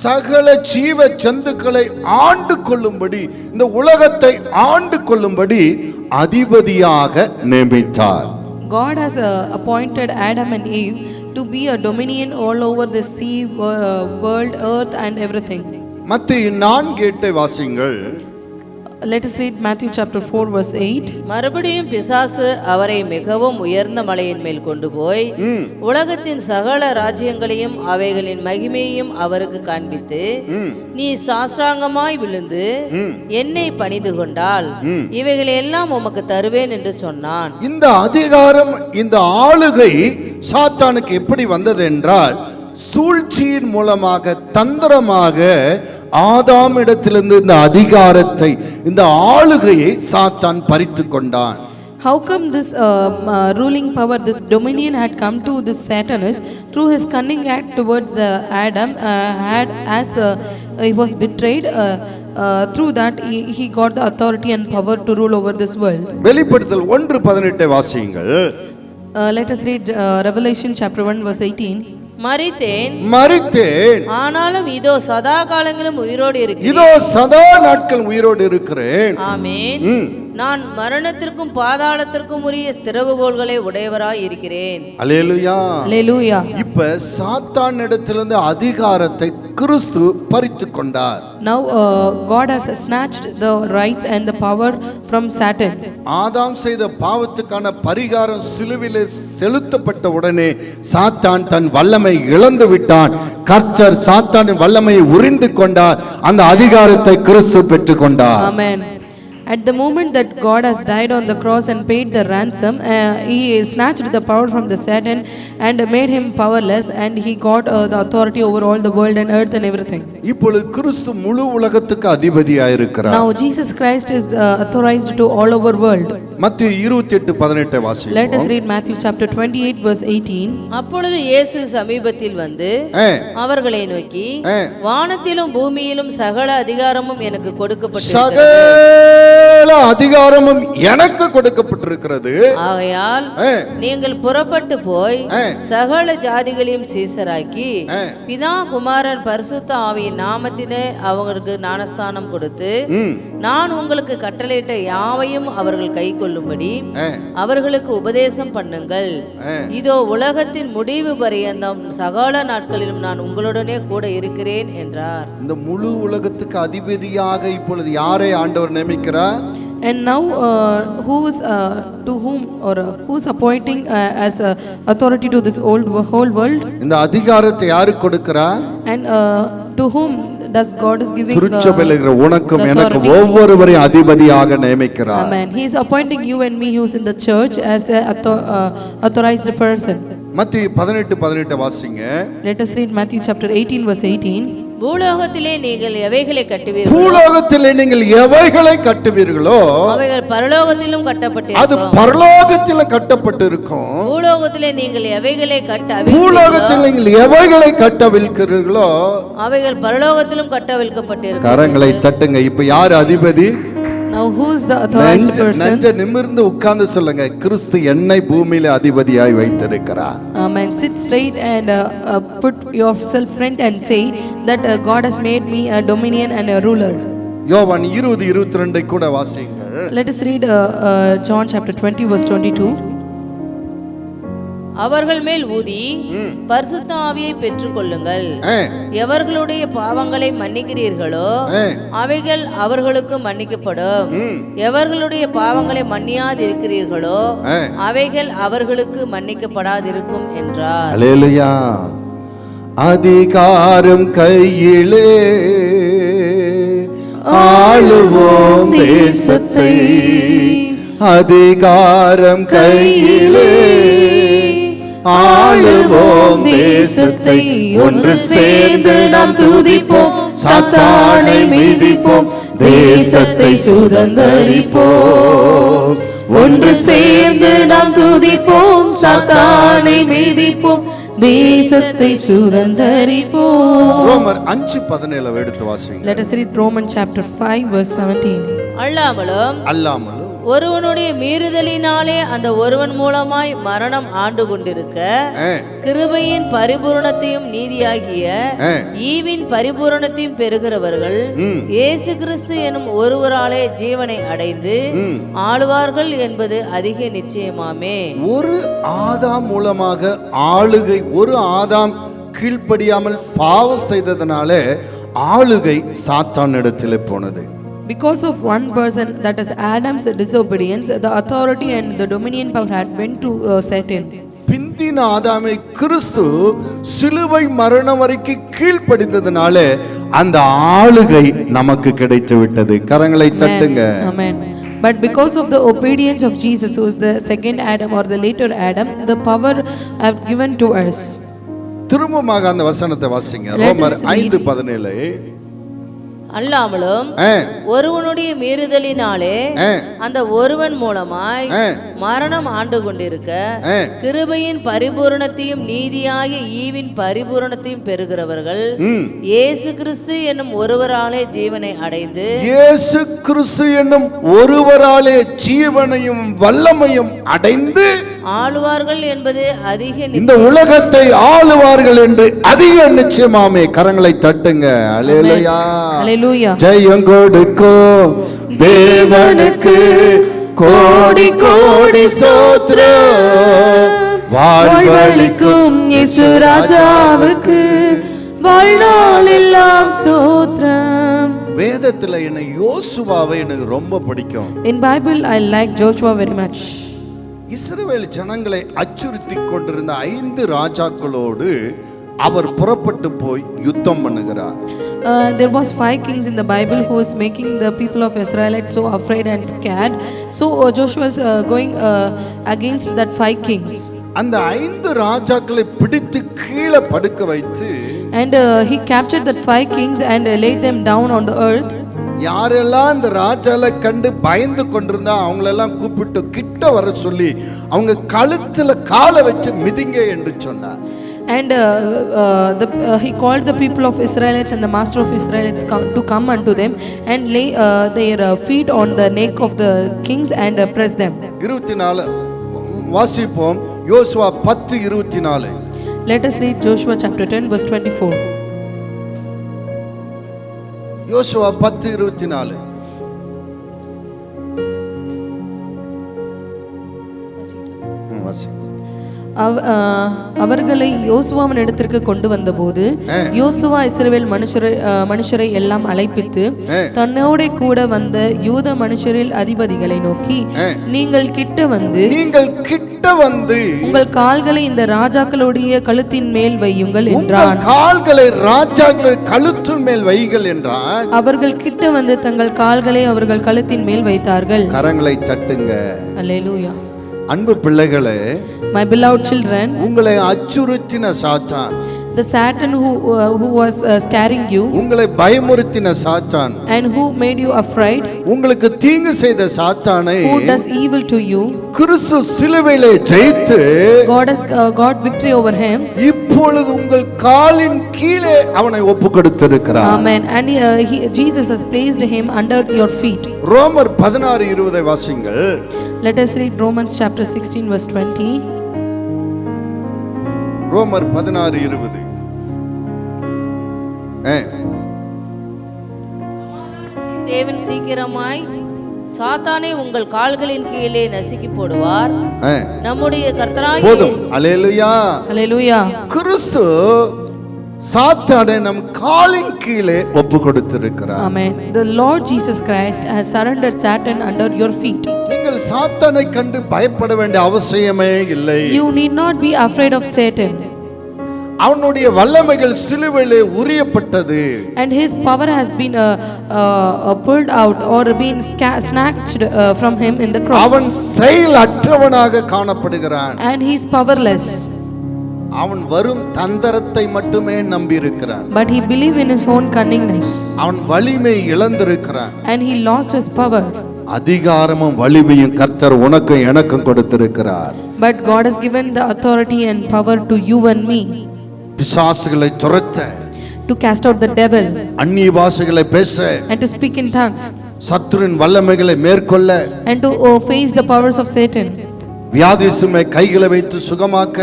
S1: சகல ஜீவ ஜந்துக்களை ஆண்டு கொள்ளும்படி, இந்த உலகத்தை ஆண்டு கொள்ளும்படி அதிபதியாக நியமித்தார்.
S2: God has appointed Adam and Eve to be a dominion all over the sea, world, earth and everything.
S1: மத்தேயு 4:8 வாசிங்கள்.
S2: Let us read Matthew chapter 4 verse 8.
S4: மறுபடியும் பிசாசு அவரை மிகவும் உயர்ந்த மலையின் மேல் கொண்டு போய் உலகத்தின் சகல ராஜ்யங்களையும் அவைகளின் மகிமையையும் அவருக்கு காண்பித்து, நீ சாஷ்டாங்கமாய் விழுந்து என்னை பணிந்து கொண்டால் இவைகளை எல்லாம் உமக்கு தருவேன் என்று சொன்னான்.
S1: இந்த அதிகாரம், இந்த ஆளுகை சாத்தானுக்கு எப்படி வந்தது என்றால், சூழ்ச்சியின் மூலமாக தந்திரமாக ஆதாம் இடத்திலிருந்து இந்த அதிகாரத்தை, இந்த ஆளுகையை சாத்தான் பறித்து கொண்டான்.
S2: How come this ruling power, this dominion had come to this Satanist through his cunning act towards Adam, had as he was betrayed, through that he got the authority and power to rule over this world.
S1: வெளிப்படுத்தல் 1:18 வாசியுங்கள்.
S2: Let us read Revelation chapter 1 verse 18.
S1: மரித்தேன்
S4: ஆனாலும் இதோ சதா காலங்களும் உயிரோடு இருக்கிறேன்.
S1: இதோ சதா நாட்கள் உயிரோடு இருக்கிறேன்.
S4: ஆமென். நான் மரணத்திற்கும் பாதாளத்திற்கும் உரிய திறவுகோல்களை உடையவராய் இருக்கிறேன்.
S1: அல்லேலூயா.
S2: அல்லேலூயா.
S1: இப்ப சாத்தான் இடத்திலிருந்து அதிகாரத்தை கிறிஸ்து பறித்து கொண்டார்.
S2: Now God has snatched the rights and the power from Satan.
S1: ஆதாம் செய்த பாவத்துக்கான பரிகாரம் சிலுவிலே செலுத்தப்பட்ட உடனே சாத்தான் தன் வல்லமை இழந்து விட்டான். கர்த்தர் சாத்தானின் வல்லமையை உரிந்து கொண்டார். அந்த அதிகாரத்தை கிறிஸ்து பெற்றுக் கொண்டார்.
S2: Amen. At the moment that God has died on the cross and paid the ransom, he snatched the power from the Satan and made him powerless, and he got the authority over all the world and earth and everything.
S1: இப்பொழுது கிறிஸ்து முழு உலகத்துக்கு அதிபதியாய் இருக்கிறார்.
S2: Now Jesus Christ is authorized to all over world.
S1: மத்தேயு 28:18 வாசிப்போம்.
S2: Let us read Matthew chapter 28 verse 18.
S4: அப்பொழுது இயேசு சமீபத்தில் வந்து அவர்களை நோக்கி, வானத்திலும் பூமியிலும் சகல அதிகாரமும் எனக்கு கொடுக்கப்பட்டிருக்கிறது.
S1: சகல அதிகாரமும் எனக்கு கொடுக்கப்பட்டிருக்கிறது.
S4: ஆகையால் நீங்கள் புறப்பட்டு போய் சகல ஜாதிகளையும் சீசராக்கி பிதா குமாரன் பரிசுத்த ஆவியின் நாமத்திலே அவங்களுக்கு ஞானஸ்தானம் கொடுத்து நான் உங்களுக்கு கட்டளையிட்ட யாவையும் அவர்கள் கை கொள்ளும்படி அவர்களுக்கு உபதேசம் பண்ணுங்கள். இதோ உலகத்தின் முடிவு பரியந்தம் சகல நாட்களிலும் நான் உங்களுடனே கூட இருக்கிறேன் என்றார்.
S1: இந்த முழு உலகத்துக்கு அதிபதியாக இப்பொழுது யாரை ஆண்டவர் நியமிக்கிறார்?
S2: And now to whom or who's appointing as authority to this whole world?
S1: இந்த அதிகாரத்தை யாருக்கு கொடுக்கிறார்?
S2: And to whom does God is giving
S1: திருச்சபையில் உனக்கும் எனக்கு ஒவ்வொருவரையும் அதிபதியாக நியமிக்கிறார்.
S2: Amen. He is appointing you and me who's in the church as a authorized person.
S1: மத்தேயு 18:18 வாசிங்க.
S2: Let us read Matthew chapter 18 verse 18.
S4: பூலோகத்திலே நீங்கள் எவைகளை கட்டுவீர்களோ
S1: பூலோகத்திலே நீங்கள் எவைகளை கட்டுவீர்களோ
S4: அவைகள் பரலோகத்திலும் கட்டப்பட்டிருக்கும்.
S1: அது பரலோகத்திலும் கட்டப்பட்டிருக்கும்.
S4: பூலோகத்திலே நீங்கள் எவைகளை
S1: பூலோகத்தில் நீங்கள் எவைகளை கட்டவிழ்க்கிறீர்களோ
S4: அவைகள் பரலோகத்திலும் கட்டவிழ்க்கப்பட்டிருக்கும்.
S1: கரங்களை தட்டுங்க. இப்ப யார் அதிபதி?
S2: Now who is the authorized person?
S1: நெஞ்ச நிமிர்ந்து உட்கார்ந்து சொல்லுங்க, கிறிஸ்து என்னை பூமியில அதிபதியாய் வைத்திருக்கிறார்.
S2: Amen. Sit straight and put yourself front and say that God has made me a dominion and a ruler.
S1: யோவான் 20:22 கூட வாசிங்க.
S2: Let us read John chapter 20 verse 22.
S4: அவர்கள் மேல் ஊதி பரிசுத்த ஆவியை பெற்றுக் கொள்ளுங்கள். எவர்களுடைய பாவங்களை மன்னிக்கிறீர்களோ அவைகள் அவர்களுக்கு மன்னிக்கப்படும். எவர்களுடைய பாவங்களை மன்னியாதிருக்கிறீர்களோ அவைகள் அவர்களுக்கு மன்னிக்கப்படாதிருக்கும் என்றார்.
S1: அல்லேலூயா. அதிகாரம் கையிலே ஆளுவோம் தேசத்தை, அதிகாரம் கையிலே ஆளுவோம் தேசத்தை, ஒன்று சேர்ந்து நாம் துதிப்போம், சாத்தானை மிதிப்போம், தேசத்தை சுதந்தரிப்போம். ஒன்று சேர்ந்து நாம் துதிப்போம், சாத்தானை மிதிப்போம், தேசத்தை சுதந்தரிப்போம். ரோமர் 5:17 எடுத்து வாசிங்க.
S2: Let us read Romans chapter 5 verse 17.
S1: அல்லாமலும்
S4: ஒருவனுடைய மீறுதலினாலே அந்த ஒருவன் மூலமாய் மரணம் ஆண்டு கொண்டிருக்க கிருபையின் பரிபூரணத்தையும் நீதியாகிய ஈவின் பரிபூரணத்தையும் பெறுகிறவர்கள் இயேசு கிறிஸ்து எனும் ஒருவராலே ஜீவனை அடைந்து ஆளுவார்கள் என்பது அதிக நிச்சயமாமே.
S1: ஒரு ஆதாம் மூலமாக ஆளுகை, ஒரு ஆதாம் கீழ்ப்படியாமல் பாவம் செய்ததனால ஆளுகை சாத்தானிடத்திலே போனது.
S2: Because of one person, that is Adam's disobedience, the authority and the dominion power had went to Satan.
S1: பிந்தின ஆதாமை கிறிஸ்து சிலுவை மரணம் வரைக்கும் கீழ்ப்படிந்ததனால அந்த ஆளுகை நமக்கு கிடைத்து விட்டது. கரங்களை தட்டுங்க.
S2: Amen. But because of the obedience of Jesus, who is the second Adam or the later Adam, the power have given to us.
S1: திரும்பமாக அந்த வசனத்தை வாசிங்க. ரோமர் 5:17.
S4: அல்லாமலும் ஒருவனுடைய மீறுதலினாலே அந்த ஒருவன் மூலமாய் மரணம் ஆண்டு கொண்டிருக்க கிருபையின் பரிபூரணத்தையும் நீதியாகிய ஈவின் பரிபூரணத்தையும் பெறுகிறவர்கள் இயேசு கிறிஸ்து என்னும் ஒருவராலே ஜீவனை அடைந்து,
S1: இயேசு கிறிஸ்து என்னும் ஒருவராலே ஜீவனையும் வல்லமையும் அடைந்து
S4: ஆளுவார்கள் என்பது அதிக
S1: இந்த உலகத்தை ஆளுவார்கள் என்று அதிக நிச்சயமாமே. கரங்களை தட்டுங்க. அல்லேலூயா.
S2: Hallelujah.
S1: ஜெயம் கொடுக்கும் தேவனுக்கு கோடி கோடி ஸ்தோத்திரம்.
S2: வாழ்வளிக்கும் இயேசு ராஜாவுக்கு வாழ்நாள் எல்லாம் ஸ்தோத்திரம்.
S1: வேதத்துல என்ன யோசுவாவை எனக்கு ரொம்ப பிடிக்கும்.
S2: In Bible I like Joshua very much.
S1: இஸ்ரவேல் ஜனங்களை அச்சுறுத்தி கொண்டிருந்த 5 ராஜாக்களோடு அவர் புறப்பட்டு போய் யுத்தம் பண்ணுகிறார்.
S2: There was 5 kings in the Bible who was making the people of Israelites so afraid and scared. So Joshua was going against that 5 kings.
S1: அந்த 5 ராஜாக்களை பிடித்து கீழே படுக்க வைத்து
S2: and he captured that 5 kings and laid them down on the earth.
S1: யாரெல்லாம் இந்த ராஜால கண்டு பயந்து கொண்டிருந்தா அவங்களெல்லாம் கூப்பிட்டு கிட்ட வர சொல்லி அவங்க கழுத்துல காலை வச்சு மிதிங்க என்று சொன்னார்.
S2: And he called the people of Israelites and the master of Israelites to come unto them and lay their feet on the neck of the kings and press them.
S1: 24 வாசிப்போம். யோசுவா 10:24.
S2: Let us read Joshua chapter 10 verse 24.
S1: யோசுவா 10:24.
S2: அவர்களை யோசுவாவின் இடத்திற்கு கொண்டு வந்தபோது யோசுவா இஸ்ரவேல் மனுஷரை எல்லாம் அழைப்பித்து தன்னோட கூட வந்த யூத மனுஷரில் அதிபதிகளை நோக்கி, நீங்கள் கிட்ட வந்து உங்கள் கால்களை இந்த ராஜாக்களுடைய கழுத்தின் மேல் வையுங்கள் என்றார்.
S1: கால்களை ராஜாக்கள் கழுத்தின் மேல் வையுங்கள் என்றார்.
S2: அவர்கள் கிட்ட வந்து தங்கள் கால்களை அவர்கள் கழுத்தின் மேல் வைத்தார்கள்.
S1: கரங்களை தட்டுங்க.
S2: அல்லேலூயா.
S1: அன்பு பிள்ளைகளே,
S2: my beloved children,
S1: உங்களை அச்சுறுத்தின சாத்தான்,
S2: the Satan who was scaring you,
S1: உங்களை பயமுறுத்தின சாத்தான்,
S2: and who made you afraid,
S1: உங்களுக்கு தீங்கு செய்த சாத்தானை,
S2: who does evil to you,
S1: கிறிஸ்து சிலுவையிலே ஜெயித்து
S2: God has got victory over him.
S1: இப்பொழுது உங்கள் காலின் கீழே அவனை ஒப்புக்கொடுத்திருக்கிறார்.
S2: Amen. And Jesus has placed him under your feet.
S1: ரோமர் 16:20 வாசிங்கள்.
S2: Let us read Romans chapter 16 verse 20.
S1: ரோமர் 16:20.
S4: தேவன் சீக்கிரமாய் சாத்தானை உங்கள் கால்களின் கீழே நசுக்கி போடுவார். நம்முடைய கர்த்தராகிய
S1: போதும். அல்லேலூயா.
S2: அல்லேலூயா.
S1: கிறிஸ்து சாத்தானை நம் காலின் கீழே ஒப்புக்கொடுத்திருக்கிறார்.
S2: Amen. The Lord Jesus Christ has surrendered Satan under your feet.
S1: நீங்கள் சாத்தானை கண்டு பயப்பட வேண்டிய அவசியமே இல்லை.
S2: You need not be afraid of Satan.
S1: அவனுடைய வல்லமைகள் சிலுவையிலே உரியப்பட்டது.
S2: And his power has been pulled out or been snatched from him in the cross.
S1: அவன் செயலற்றவனாக காணப்படுகிறான்.
S2: And he is powerless.
S1: அவன் வரும் தந்திரத்தை மட்டுமே நம்பி இருக்கிறான்.
S2: But he believed in his own cunningness.
S1: அவன் வலிமை இழந்திருக்கிறான்.
S2: And he lost his power.
S1: அதிகாரமும் வலிமையும் கர்த்தர் உனக்கு எனக்கும் கொடுத்திருக்கிறார்.
S2: But God has given the authority and power to you and me.
S1: பிசாசுகளை துரத்த,
S2: to cast out the devil,
S1: அந்நிய பாஷைகளை பேச,
S2: and to speak in tongues,
S1: சத்துருவின் வல்லமைகளை மேற்கொள்ள,
S2: and to face the powers of Satan,
S1: வியாதி சுமை கைகளை வைத்து சுகமாக்க,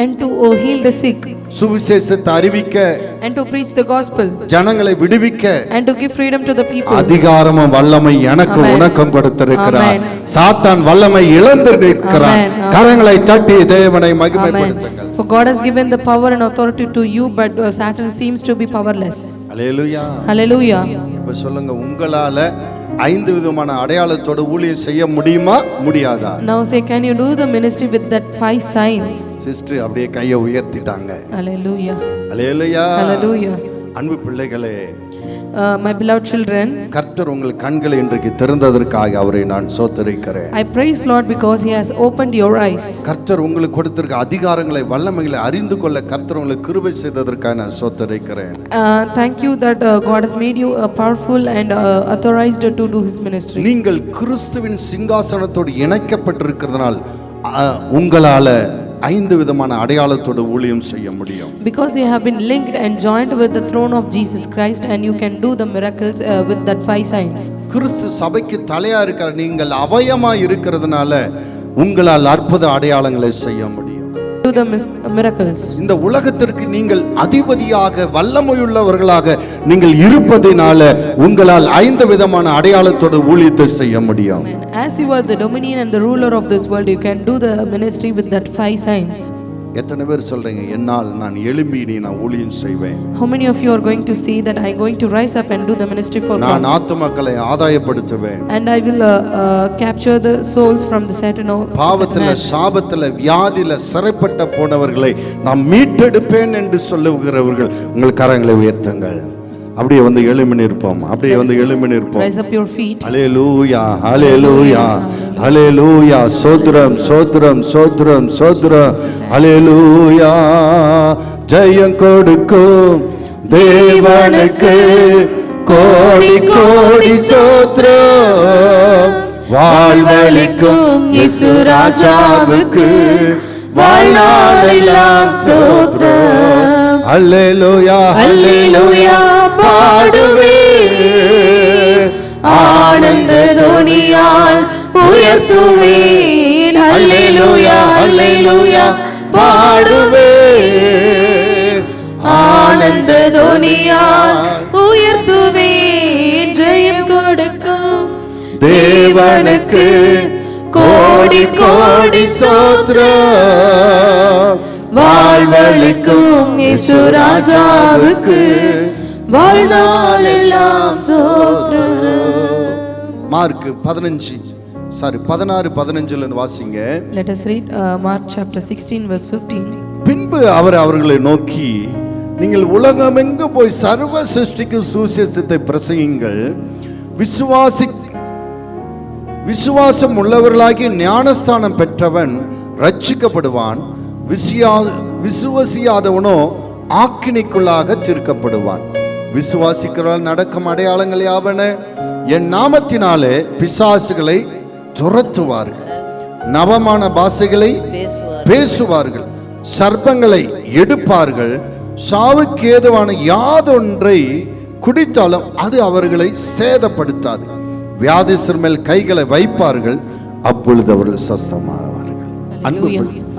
S2: and to heal the sick,
S1: சுவிசேஷத்தை அறிவிக்க,
S2: and to preach the gospel,
S1: ஜனங்களை விடுவிக்க,
S2: and to give freedom to the people.
S1: அதிகாரமும் வல்லமை எனக்கு உனக்கும் கொடுத்திருக்கிறார். சாத்தான் வல்லமை இழந்து நிற்கிறான். கரங்களை தட்டி தேவனை மகிமைப்படுத்துங்கள்.
S2: For God has given the power and authority to you, but Satan seems to be powerless.
S1: Hallelujah.
S2: Hallelujah.
S1: இப்ப சொல்லுங்க, உங்களால 5 விதமான அடையாளத்தோட ஊழியம் செய்ய முடியுமா முடியாதா?
S2: Now say, can you do the ministry with that 5 signs?
S1: Sister அப்படியே கையை உயர்த்திட்டாங்க.
S2: Hallelujah.
S1: Hallelujah.
S2: Hallelujah.
S1: அன்பு பிள்ளைகளே,
S2: my beloved children,
S1: கர்த்தர் உங்கள் கண்களை இன்றைக்கு திறந்ததற்காக அவரை நான் ஸ்தோத்திரிக்கிறேன்.
S2: I praise Lord because he has opened your eyes.
S1: கர்த்தர் உங்களுக்கு கொடுத்திருக்க அதிகாரங்களை வல்லமைகளை அறிந்து கொள்ள கர்த்தர் உங்களுக்கு கிருபை செய்ததற்காக நான் ஸ்தோத்திரிக்கிறேன்.
S2: Thank you that God has made you powerful and authorized to do his ministry.
S1: நீங்கள் கிறிஸ்துவின் சிங்காசனத்தோடு இணைக்கப்பட்டிருக்கிறதுனால் உங்களால 5 விதமான அடையாளத்தோடு ஊழியம் செய்ய முடியும்.
S2: Because you have been linked and joined with the throne of Jesus Christ, and you can do the miracles with that 5 signs.
S1: கிறிஸ்து சபைக்கு தலையா இருக்கிற நீங்கள் அவயமா இருக்கிறதுனால உங்களால் அற்புத அடையாளங்களை செய்ய முடியும்.
S2: Do the miracles.
S1: இந்த உலகத்திற்கு நீங்கள் அதிபதியாக வல்லமையுள்ளவர்களாக நீங்கள் இருப்பதினால உங்களால் 5 விதமான அடையாளத்தோடு ஊழியத்தை செய்ய முடியும்.
S2: As you are the dominion and the ruler of this world, you can do the ministry with that 5 signs.
S1: எத்தனை பேர் சொல்றீங்க, என்னால் நான் எழும்பி நான் ஊழியம் செய்வேன்?
S2: How many of you are going to say that I am going to rise up and do the ministry for God?
S1: நான் ஆத்துமக்களை ஆதாயப்படுத்துவேன்.
S2: And I will capture the souls from the Satan.
S1: பாவத்துல சாபத்துல வியாதியில சிறைப்பட்ட போனவர்களை நான் மீட்டெடுப்பேன் என்று சொல்லுகிறவர்கள் உங்கள் கரங்களை உயர்த்துங்கள். அப்படியே வந்து எழும்பி நிற்போம். அப்படியே வந்து எழும்பி நிற்போம்.
S2: Raise up your feet.
S1: ஹல்லேலூயா, ஹல்லேலூயா, ஹல்லேலூயா. சோத்ரம் சோத்ரம் சோத்ரம் சோத்ரம். ஹல்லேலூயா. ஜெயம் கொடுக்கும் தேவனுக்கு கோடி கோடி சோத்ரம் வாழ்வளிக்கும் இயேசு ராஜாவுக்கு வாழ்நாளெல்லாம் ஸ்தோத்திரம். அல்லேலூயா
S2: அல்லேலூயா பாடுவே ஆனந்த துணியால் உயர்த்துவேன். அல்லேலூயா அல்லேலூயா பாடுவே ஆனந்த துணியால் உயர்த்துவேன். ஜெயம் கொடுக்கும்
S1: தேவனுக்கு கோடி கோடி சோத்ரம்
S2: வாழ்வளிக்கும் இயேசு ராஜாவுக்கு வாழ்நாளெல்லாம் ஸ்தோத்திரம்.
S1: மார்க் 16:15 வாசிங்க.
S2: Let us read Mark chapter 16 verse 15.
S1: பின்பு அவர் அவர்களை நோக்கி, நீங்கள் உலகமெங்கு போய் சர்வ சிருஷ்டிக்கு சுவிசேஷத்தை பிரசங்கியுங்கள். விசுவாசம் உள்ளவர்களாகி ஞானஸ்தானம் பெற்றவன் ரட்சிக்கப்படுவான், விசுவாசியாதவனோ ஆக்கினைக்குள்ளாக தீர்க்கப்படுவான். விசுவாசிக்கிறவர்கள் நடக்கும் அடையாளங்கள் யாவன? என் நாமத்தினாலே பிசாசுகளை துரத்துவார்கள், நவமான பாஷைகளை பேசுவார்கள், சர்ப்பங்களை எடுப்பார்கள், சாவுக்கு ஏதுவான யாதொன்றை குடித்தாலும் அது அவர்களை சேதப்படுத்தாது, வியாதிஸ்தர் மேல் கைகளை வைப்பார்கள், அப்பொழுது அவர்கள் சொஸ்தமாவார்கள்.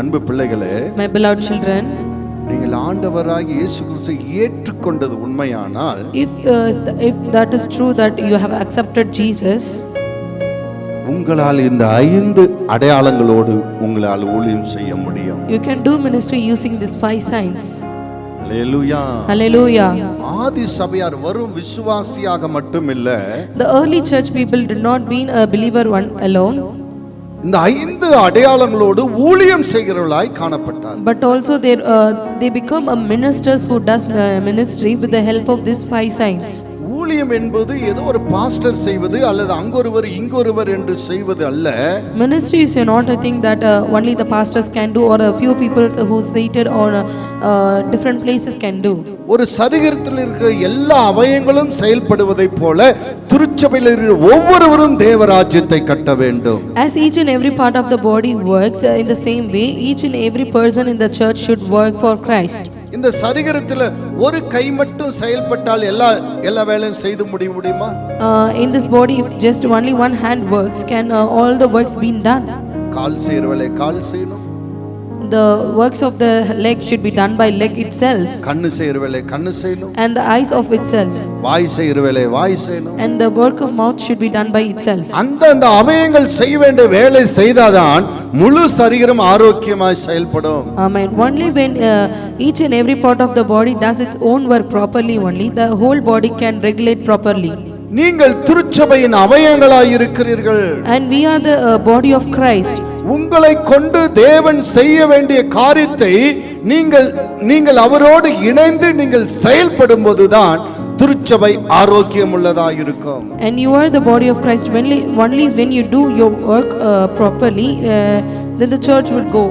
S1: அன்பு பிள்ளைகளே,
S2: My beloved children,
S1: நீங்கள் ஆண்டவராகிய இயேசு கிறிஸ்துவை ஏற்றுக்கொண்டது உண்மையானால்,
S2: if that is true that you have accepted Jesus,
S1: உங்களால் இந்த 5 அடையாளங்களோடு உங்களால் ஊழியம் செய்ய முடியும்.
S2: you can do ministry using these 5 signs.
S1: Hallelujah.
S2: Hallelujah.
S1: ஆதி சபையார் வரும் விசுவாசியாக மட்டுமில்ல,
S2: The early church people did not mean a believer one alone,
S1: இந்த 5 அடையாளங்களோடு ஊழியம் செய்கிறவர்களாய் காணப்பட்டார்.
S2: but also they become a ministers who does ministry with the help of these 5 signs.
S1: ஊழியம் என்பது ஏதோ ஒரு பாஸ்டர் செய்வது அல்லது அங்கொருவர் இங்கொருவர் என்று செய்வது அல்ல.
S2: Ministry is not a thing that only the pastors can do or a few people who seated on different places can do.
S1: ஒரு சரீரத்தில் இருக்கிற எல்லா அவயங்களும் செயல்படுவதைப் போல திருச்சபையில் இருக்கிற ஒவ்வொருவரும் தேவராஜ்யத்தை கட்ட வேண்டும்.
S2: As each and every part of the body works in the same way, each and every person in the church should work for Christ.
S1: இந்த சரீரத்தில் ஒரு கை மட்டும் செயல்பட்டால் எல்லா வேலையும் செய்து முடியுமா?
S2: In this body, if just only one hand works, can all the works be done?
S1: கால் செய்கிற வேலை கால் செய்யணும்,
S2: The works of the leg should be done by leg itself,
S1: கண்ணு செய்கிற வேலை கண்ணு செய்யணும்,
S2: and the eyes of itself,
S1: வாய் செய்கிற வேலை வாய் செய்யணும்,
S2: and the work of mouth should be done by itself.
S1: அந்த அவயங்கள் செய்ய வேண்டிய வேலை செய்தாதான் முழு சரீரம் ஆரோக்கியமாய் செயல்படும்.
S2: Amen. Only when each and every part of the body does its own work properly, only the whole body can regulate properly.
S1: நீங்கள் திருச்சபையின் அவயங்களாய் இருக்கிறீர்கள்,
S2: And we are the body of Christ.
S1: உங்களை கொண்டு தேவன் செய்ய வேண்டிய காரியத்தை நீங்கள் அவரோடு இணைந்து நீங்கள் செயல்படும் போதுதான் திருச்சபை ஆரோக்கியம் உள்ளதாக இருக்கும்.
S2: And you are the body of Christ. Only when you do your work properly, then the church will go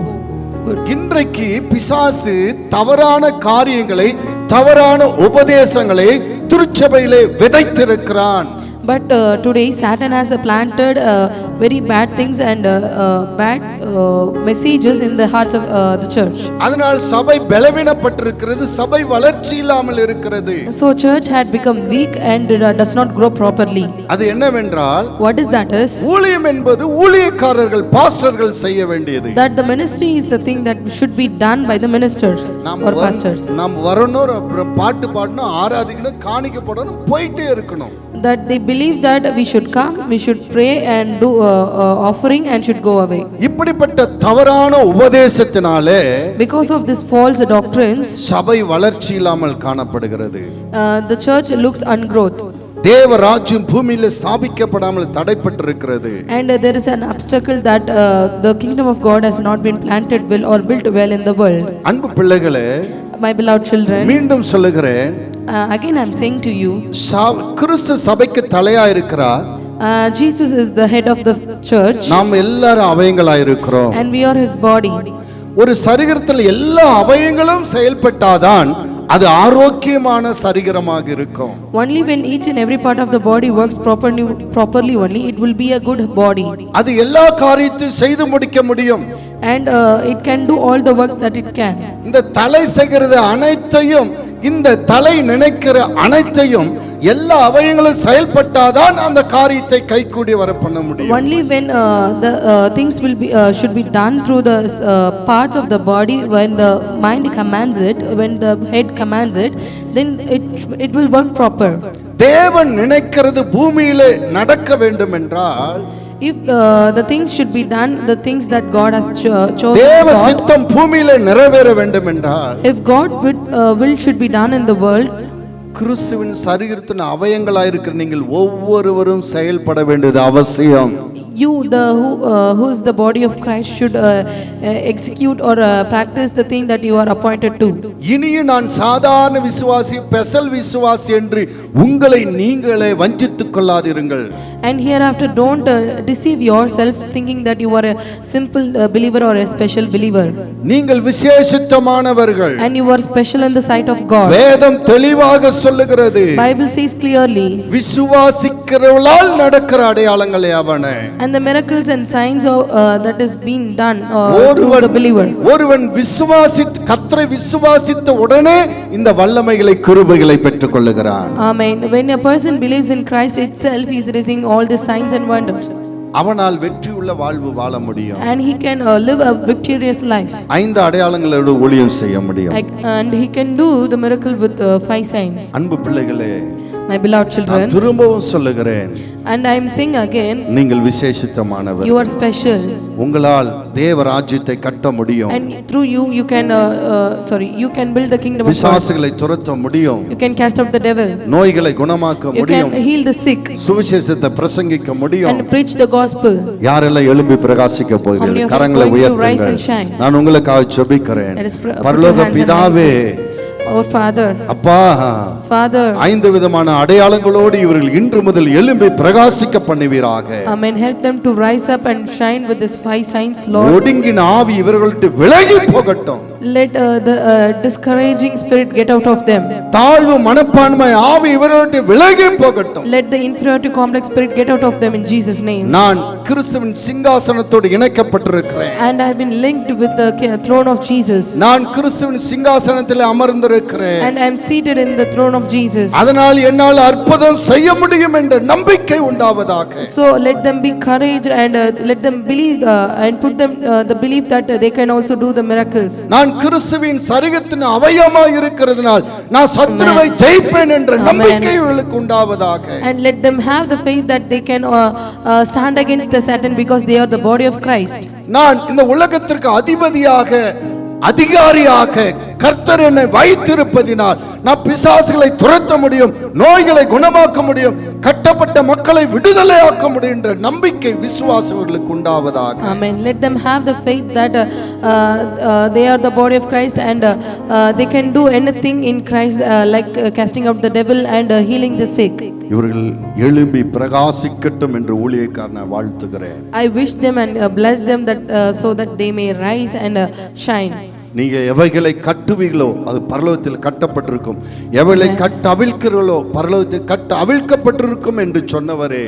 S2: good.
S1: இன்றைக்கு பிசாசு தவறான காரியங்களை, தவறான உபதேசங்களை திருச்சபையிலே விதைத்திருக்கிறான்.
S2: But today Satan has planted very bad things and bad messages in the hearts of the church.
S1: அதனால் சபை பலவீனப்பட்டிருக்கிறது, சபை வளர்ச்சி இல்லாமல் இருக்கிறது.
S2: So church had become weak and does not grow properly.
S1: அது என்னவென்றால்,
S2: What is that is?
S1: ஊழியம் என்பது ஊழியக்காரர்கள் பாஸ்டர்கள் செய்ய வேண்டியது.
S2: That the ministry is the thing that should be done by the ministers or pastors.
S1: நாம் வரணும், அப்புறம் பாட்டு பாடணும், ஆராதிக்கணும், காணிக்கை போடணும், போயிட்டே இருக்கணும்.
S2: That they believe that we should come, we should pray and do offering and should go away.
S1: இப்படிப்பட்ட தவறான உபதேசத்தினாலே
S2: Because of this false doctrines,
S1: சபை வளர்ச்சி இல்லாமல் காணப்படுகிறது.
S2: the church looks ungrowth.
S1: தேவ ராஜ்யம் பூமியில ஸ்தாபிக்கப்படாமல் தடைப்பட்டிருக்கிறது.
S2: And there is an obstacle that the kingdom of God has not been planted well or built well in the world.
S1: அன்பு பிள்ளைகளே,
S2: My beloved children,
S1: மீண்டும் சொல்லுகிறேன்,
S2: again I am saying to you,
S1: கிறிஸ்து சபைக்கு தலையா இருக்கிறார்.
S2: Jesus is the head of the church.
S1: நாம் எல்லாரும் அவயங்களா இருக்கிறோம்.
S2: And we are his body.
S1: ஒரு சரீரத்தில் எல்லா அவயங்களும் செயல்பட்டாதான் அது ஆரோக்கியமான சரீரமாக இருக்கும்.
S2: Only when each and every part of the body works properly only, it will be a good body.
S1: அது எல்லா காரியத்தையும் செய்து முடிக்க முடியும்.
S2: And it can do all the work that it can.
S1: இந்த தலை செய்கிறது அனைத்தையும், இந்த தலை நினைக்கிற அனைத்தையும் எல்லா அவயங்களும் செயல்பட்டாதான் அந்த காரியத்தை கைகூடி வர பண்ண முடியும்.
S2: Only when the things will be should be done through the parts of the body, when the mind commands it, when the head commands it, then it will work proper.
S1: தேவன் நினைக்கிறது பூமியிலே நடக்க வேண்டும் என்றால்,
S2: if the things should be done, the things that God has chosen,
S1: தேவ சித்தம் பூமியிலே நிறைவேற வேண்டும் என்றால்,
S2: if God will should be done in the world,
S1: கிறிஸ்துவின் சரீரத்தின் அவயங்களாய் இருக்கிற நீங்கள் ஒவ்வொருவரும் செயல்பட வேண்டியது அவசியம்.
S2: you who is the body of Christ should execute or practice the thing that you are appointed to.
S1: இனியும் நான் சாதாரண விசுவாசி, ஸ்பெஷல் விசுவாசி என்று உங்களை நீங்களே வஞ்சித்துக் கொள்ளாதிருங்கள்.
S2: And hereafter don't deceive yourself thinking that you are a simple believer or a special believer.
S1: நீங்கள் விசேஷித்தமானவர்கள்.
S2: And you are special in the sight of God.
S1: வேதம் தெளிவாக சொல்லுகிறது.
S2: Bible says clearly.
S1: விசுவாசிக்கிறவர்களால் நடக்கிற அடையாளங்கள் யாவன.
S2: And the miracles and signs that is being done through the believer.
S1: ஒருவன் கர்த்தரை விசுவாசித்த உடனே இந்த வல்லமைகளை கிருபைகளை பெற்றுக் கொள்ளுகிறான்.
S2: Amen. When a person believes in Christ itself, he is receiving all the signs and wonders.
S1: அவனால் வெற்றியுள்ள வாழ்வு வாழ முடியும்.
S2: And he can live a victorious life.
S1: 5 அடையாளங்களோடு ஊழியம் செய்ய முடியும்.
S2: And he can do the miracle with 5 signs.
S1: அன்பு பிள்ளைகளே,
S2: my beloved children,
S1: திரும்பவும் சொல்லுகிறேன்,
S2: and I am saying again,
S1: நீங்கள் விசேஷித்தமானவர்.
S2: you are special.
S1: உங்களால் தேவ ராஜ்யத்தை கட்ட முடியும்.
S2: And through you can you can build the kingdom of God.
S1: பிசாசுகளை துரத்த முடியும்.
S2: You can cast out the devil.
S1: நோய்களை குணமாக்க முடியும்.
S2: You can heal the sick.
S1: சுவிசேஷத்தை பிரசங்கிக்க முடியும்.
S2: And preach the gospel.
S1: யாரெல்லாம் எழும்பி பிரகாசிக்க போகிறீர்கள்? கரங்களை உயர்த்துங்கள். நான் உங்களுக்காக ஜெபிக்கிறேன். பரலோக பிதாவே,
S2: our Father,
S1: அப்பா,
S2: Father,
S1: 5 விதமான அடையாளங்களோடு இவர்கள் இன்று முதல் எழும்பி பிரகாசிக்க பண்ணுவீராக.
S2: Amen. Help them to rise up and shine with this 5 signs, Lord.
S1: ஒடுங்கின ஆவி இவர்கள்ட்டு விலகி போகட்டும்.
S2: Let the discouraging spirit get out of them.
S1: தாழ்வு மனப்பான்மை ஆவி இவர்கள்ட்டு விலகி போகட்டும்.
S2: Let the inferiority complex spirit get out of them in Jesus name.
S1: நான் கிறிஸ்துவின் சிங்காசனத்தோடு இணைக்கப்பட்டிருக்கிறேன்.
S2: And I have been linked with the throne of Jesus.
S1: நான் கிறிஸ்துவின் சிங்காசனத்தில் அமர்ந்திருக்கிறேன்.
S2: And I am seated in the throne of Jesus.
S1: அதனால் என்னால் அற்புதம் செய்ய முடியும் என்ற நம்பிக்கை உண்டாவதாக.
S2: So let them be courage and let them believe and put them the belief that they can also do the miracles.
S1: நான் கிறிஸ்துவின் சரீரத்தின் அவயவமாய் இருக்கிறதுனால் நான் சத்துருவை ஜெயிப்பேன் என்ற நம்பிக்கை இவர்களுக்கு உண்டாவதாக.
S2: And let them have the faith that they can stand against the Satan because they are the body of Christ.
S1: நான் இந்த உலகத்திற்கு அதிகாரியாக கர்த்தர் என்னை வைத்திருப்பதினால் நான் பிசாசுகளை துரத்த முடியும், நோய்களை குணமாக்க முடியும், கட்டப்பட்ட மக்களை விடுதலையாக்க முடியும் என்ற நம்பிக்கை விசுவாசிகளுக்கு உண்டாவதாக.
S2: Amen. Let them have the faith that they are the body of Christ and they can do anything in Christ, like casting out the devil and healing the sick.
S1: இவர்கள் எழும்பி பிரகாசிக்கட்டும் என்று ஊழியக்காரனை வாழ்த்துகிறேன்.
S2: I wish them and bless them that so that they may rise and shine.
S1: நீங்க எவைகளை கட்டுவீங்களோ அது பரலோகத்தில் கட்டப்பட்டிருக்கும், எவைகளை கட்ட அவிழ்க்கிறீர்களோ பரலோகத்தில் கட்ட அவிழ்க்கப்பட்டிருக்கும் என்று சொன்னவரே.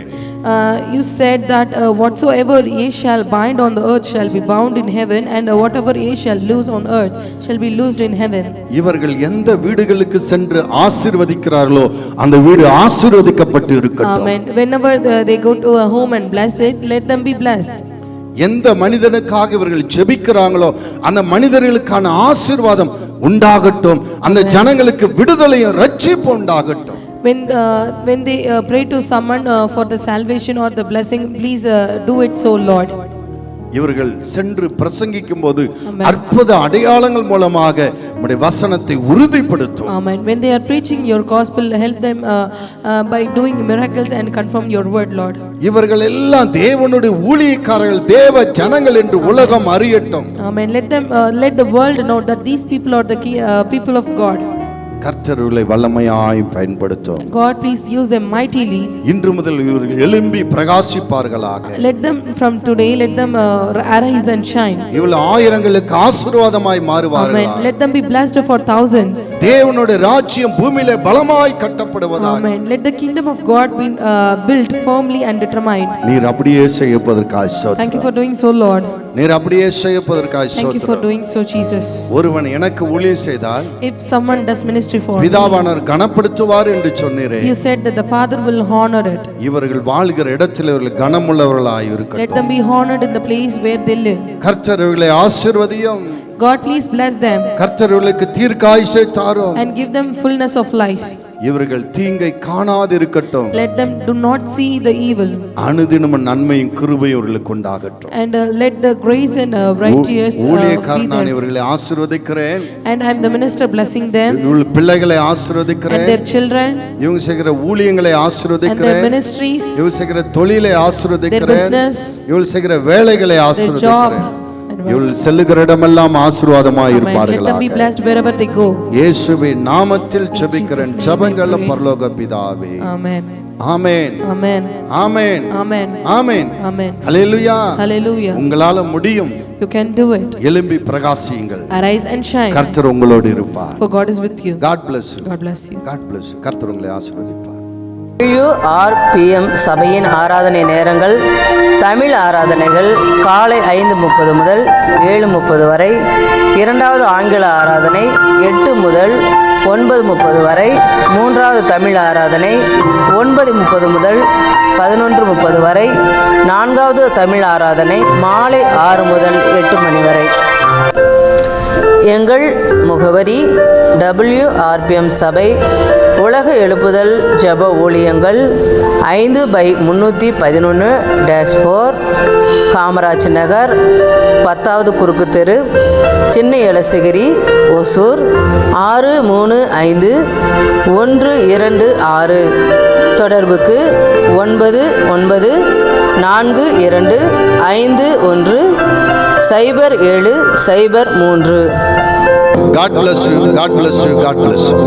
S2: You said that whatsoever ye shall bind on the earth shall be bound in heaven, and whatever ye shall loose on earth shall be loosed in heaven.
S1: இவர்கள் எந்த வீடுகளுக்கு சென்று ஆசீர்வதிக்கிறார்களோ அந்த வீடு ஆசீர்வதிக்கப்பட்டு இருக்கட்டும்.
S2: Amen. Whenever they go to a home and bless it, let them be blessed.
S1: எந்த மனிதனுக்காக இவர்கள் ஜெபிக்கிறாங்களோ அந்த மனிதர்களுக்கான ஆசீர்வாதம் உண்டாகட்டும், அந்த ஜனங்களுக்கு விடுதலையும் ரட்சிப்பும் உண்டாகட்டும்.
S2: When they pray to someone for the salvation or the blessing, please do it so, Lord.
S1: இவர்கள் சென்று பிரசங்கிக்கும் போது அற்புத அடையாளங்கள் மூலமாக நம்முடைய வசனத்தை உறுதிப்படுத்தும்.
S2: Amen. When they are preaching your gospel, help them by doing miracles and confirm your word, Lord.
S1: இவர்கள் எல்லாம் தேவனுடைய ஊழியக்காரர்கள், தேவ ஜனங்கள் என்று உலகம் அறியட்டும்.
S2: Amen. Let the world know that these people are the people of God.
S1: கர்த்தர்களை வல்லமையாய் பயன்படுத்தும்.
S2: God, please use them mightily.
S1: இன்று முதல் இவர்கள் எழும்பி பிரகாசிப்பார்களாக.
S2: Let them from today, let them arise and shine.
S1: இவர்கள் ஆயிரங்களுக்கு ஆசீர்வாதமாய் மாறுவார்கள்.
S2: Amen. Let them be blessed for thousands.
S1: தேவனுடைய ராஜ்யம் பூமியிலே பலமாய் கட்டப்படுவதாக.
S2: Amen. Let the kingdom of God be built firmly and determined.
S1: நீர் அப்படியே செய்யப்படுவதற்காக ஸ்தோத்திரம்.
S2: Thank you for doing so, Lord.
S1: நீர் அப்படியே செய்யப்படுவதற்காக
S2: Thank you for
S1: ஸ்தோத்திரம்.
S2: doing so, Jesus.
S1: ஒருவன் எனக்கு ஊழியம் செய்தால்
S2: If someone does ministry for me,
S1: பிதாவானவர் கனப்படுத்துவார் என்று சொன்னீரே.
S2: you said that the Father will honor it.
S1: இவர்கள் வாழ்கிற இடத்தில் இவர்கள் கனமுள்ளவர்களாய்
S2: Let
S1: இருக்கட்டும்.
S2: them be honored in the place where they live.
S1: கர்த்தர் இவர்களை ஆசீர்வதியும்.
S2: God, please bless them
S1: கர்த்தர் இவர்களுக்கு தீர்க்காயுசை தாரும்.
S2: and give them fullness of life.
S1: இவர்கள் தீங்கை காணாதிருக்கட்டும்.
S2: Let them do not see the evil.
S1: அனுதினமும் நன்மையும் கிருபையும் இவர்களுக்கு உண்டாகட்டும்.
S2: And let the grace and righteous be
S1: ஊழியக்காரன் நான்
S2: there.
S1: இவர்களை ஆசீர்வதிக்கிறேன்.
S2: And I am the minister blessing them
S1: இவர்கள் பிள்ளைகளை
S2: and
S1: ஆசீர்வதிக்கிறேன்.
S2: their children
S1: இவங்க செய்கிற ஊழியங்களை
S2: and their
S1: ஆசீர்வதிக்கிறேன்.
S2: ministries,
S1: இவங்க செய்கிற தொழிலை
S2: their
S1: ஆசீர்வதிக்கிறேன்.
S2: business,
S1: இவர்கள் செய்கிற வேலைகளை
S2: their job.
S1: ஆசீர்வதிக்கிறேன்.
S2: and work.
S1: இவர்கள் செல்லுகிற இடமெல்லாம் ஆசீர்வாதமாய்
S2: Amen. Let them be
S1: இருப்பார்களாக.
S2: blessed wherever they go.
S1: இயேசுவின் நாமத்தில் ஜெபிக்கிறேன்.
S2: Jesus' name
S1: ஜெபங்களும்
S2: I pray.
S1: பரலோக பிதாவே.
S2: Amen.
S1: ஆமென்.
S2: Amen.
S1: ஆமென்.
S2: Amen.
S1: ஆமென்.
S2: Amen.
S1: ஹல்லேலூயா.
S2: Hallelujah.
S1: உங்களால முடியும்.
S2: You can do it.
S1: எழும்பி பிரகாசியுங்கள்.
S2: Arise and shine.
S1: கர்த்தர் உங்களோடு இருப்பார்.
S2: For God is with you.
S1: God bless you.
S2: God bless you.
S1: God bless you. கர்த்தர் உங்களை ஆசீர்வதிப்பார்.
S4: WRPM சபையின் ஆராதனை நேரங்கள்: தமிழ் ஆராதனைகள் காலை 5:30 முதல் 7:30 வரை, இரண்டாவது ஆங்கில ஆராதனை 8 முதல் 9:30 வரை, மூன்றாவது தமிழ் ஆராதனை 9:30 முதல் 11:30 வரை, நான்காவது தமிழ் ஆராதனை மாலை 6 முதல் 8 மணி வரை. எங்கள் முகவரி: WRPM சபை, உலக எழுப்புதல் ஜெப ஊழியங்கள், 5/311-4, காமராஜ் நகர், 10வது குறுக்கு தெரு, சின்ன எலசகிரி, ஒசூர் 635-126. தொடர்புக்கு 994251-0703.
S1: God bless you. God bless you. God bless you.